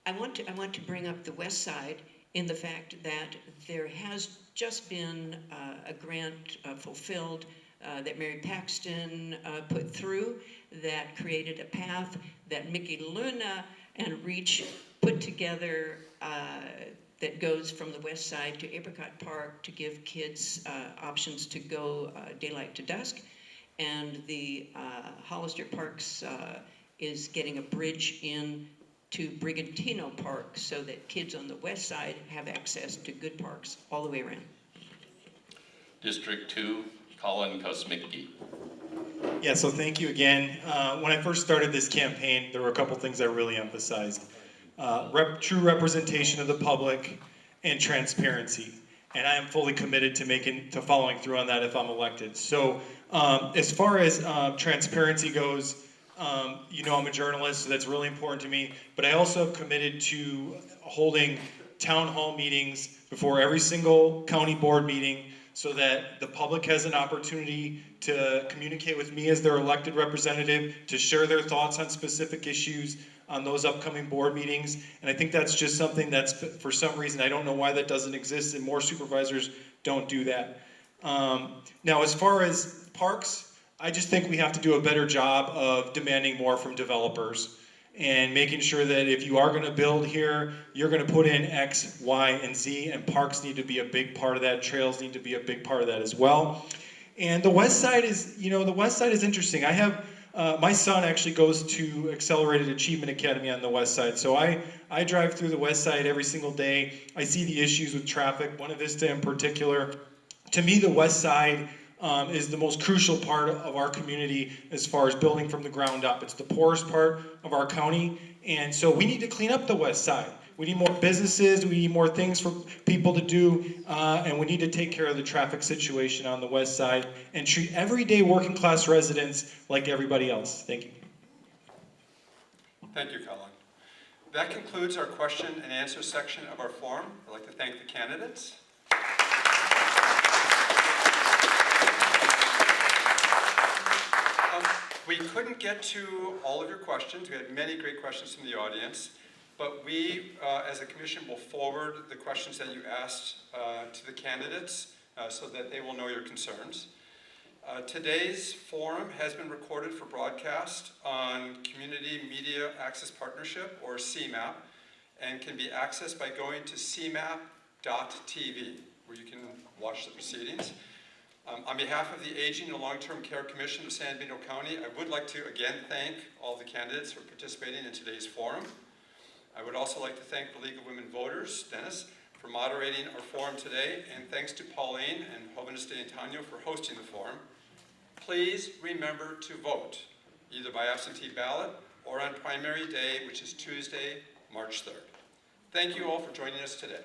I want to bring up the West Side in the fact that there has just been a grant fulfilled that Mary Paxton put through that created a path that Mickey Luna and Reach put together that goes from the west side to Apricot Park to give kids options to go daylight to dusk. And the Hollister Parks is getting a bridge in to Brigantino Park so that kids on the west side have access to good parks all the way around. District 2, Colin Kosmicki. Yeah, so thank you again. When I first started this campaign, there were a couple things I really emphasized. True representation of the public and transparency. And I am fully committed to following through on that if I'm elected. So as far as transparency goes, you know I'm a journalist, so that's really important to me. But I also have committed to holding town hall meetings before every single county board meeting so that the public has an opportunity to communicate with me as their elected representative, to share their thoughts on specific issues on those upcoming board meetings. And I think that's just something that's, for some reason, I don't know why that doesn't exist, and more supervisors don't do that. Now, as far as parks, I just think we have to do a better job of demanding more from developers and making sure that if you are going to build here, you're going to put in X, Y, and Z, and parks need to be a big part of that. Trails need to be a big part of that as well. And the west side is, you know, the west side is interesting. I have, my son actually goes to Accelerated Achievement Academy on the west side. So I drive through the west side every single day. I see the issues with traffic, Buena Vista in particular. To me, the west side is the most crucial part of our community as far as building from the ground up. It's the poorest part of our county, and so we need to clean up the west side. We need more businesses, we need more things for people to do, and we need to take care of the traffic situation on the west side and treat everyday working class residents like everybody else. Thank you. Thank you, Colin. That concludes our question and answer section of our forum. I'd like to thank the candidates. We couldn't get to all of your questions. We had many great questions from the audience, but we, as a commission, will forward the questions that you asked to the candidates so that they will know your concerns. Today's forum has been recorded for broadcast on Community Media Access Partnership, or CMAP, and can be accessed by going to cmap.tv, where you can watch the proceedings. On behalf of the Aging and Long-Term Care Commission of San Benito County, I would like to again thank all the candidates for participating in today's forum. I would also like to thank the League of Women Voters, Dennis, for moderating our forum today, and thanks to Pauline and Jóvenes de Antaño for hosting the forum. Please remember to vote, either by absentee ballot or on primary day, which is Tuesday, March 3rd. Thank you all for joining us today.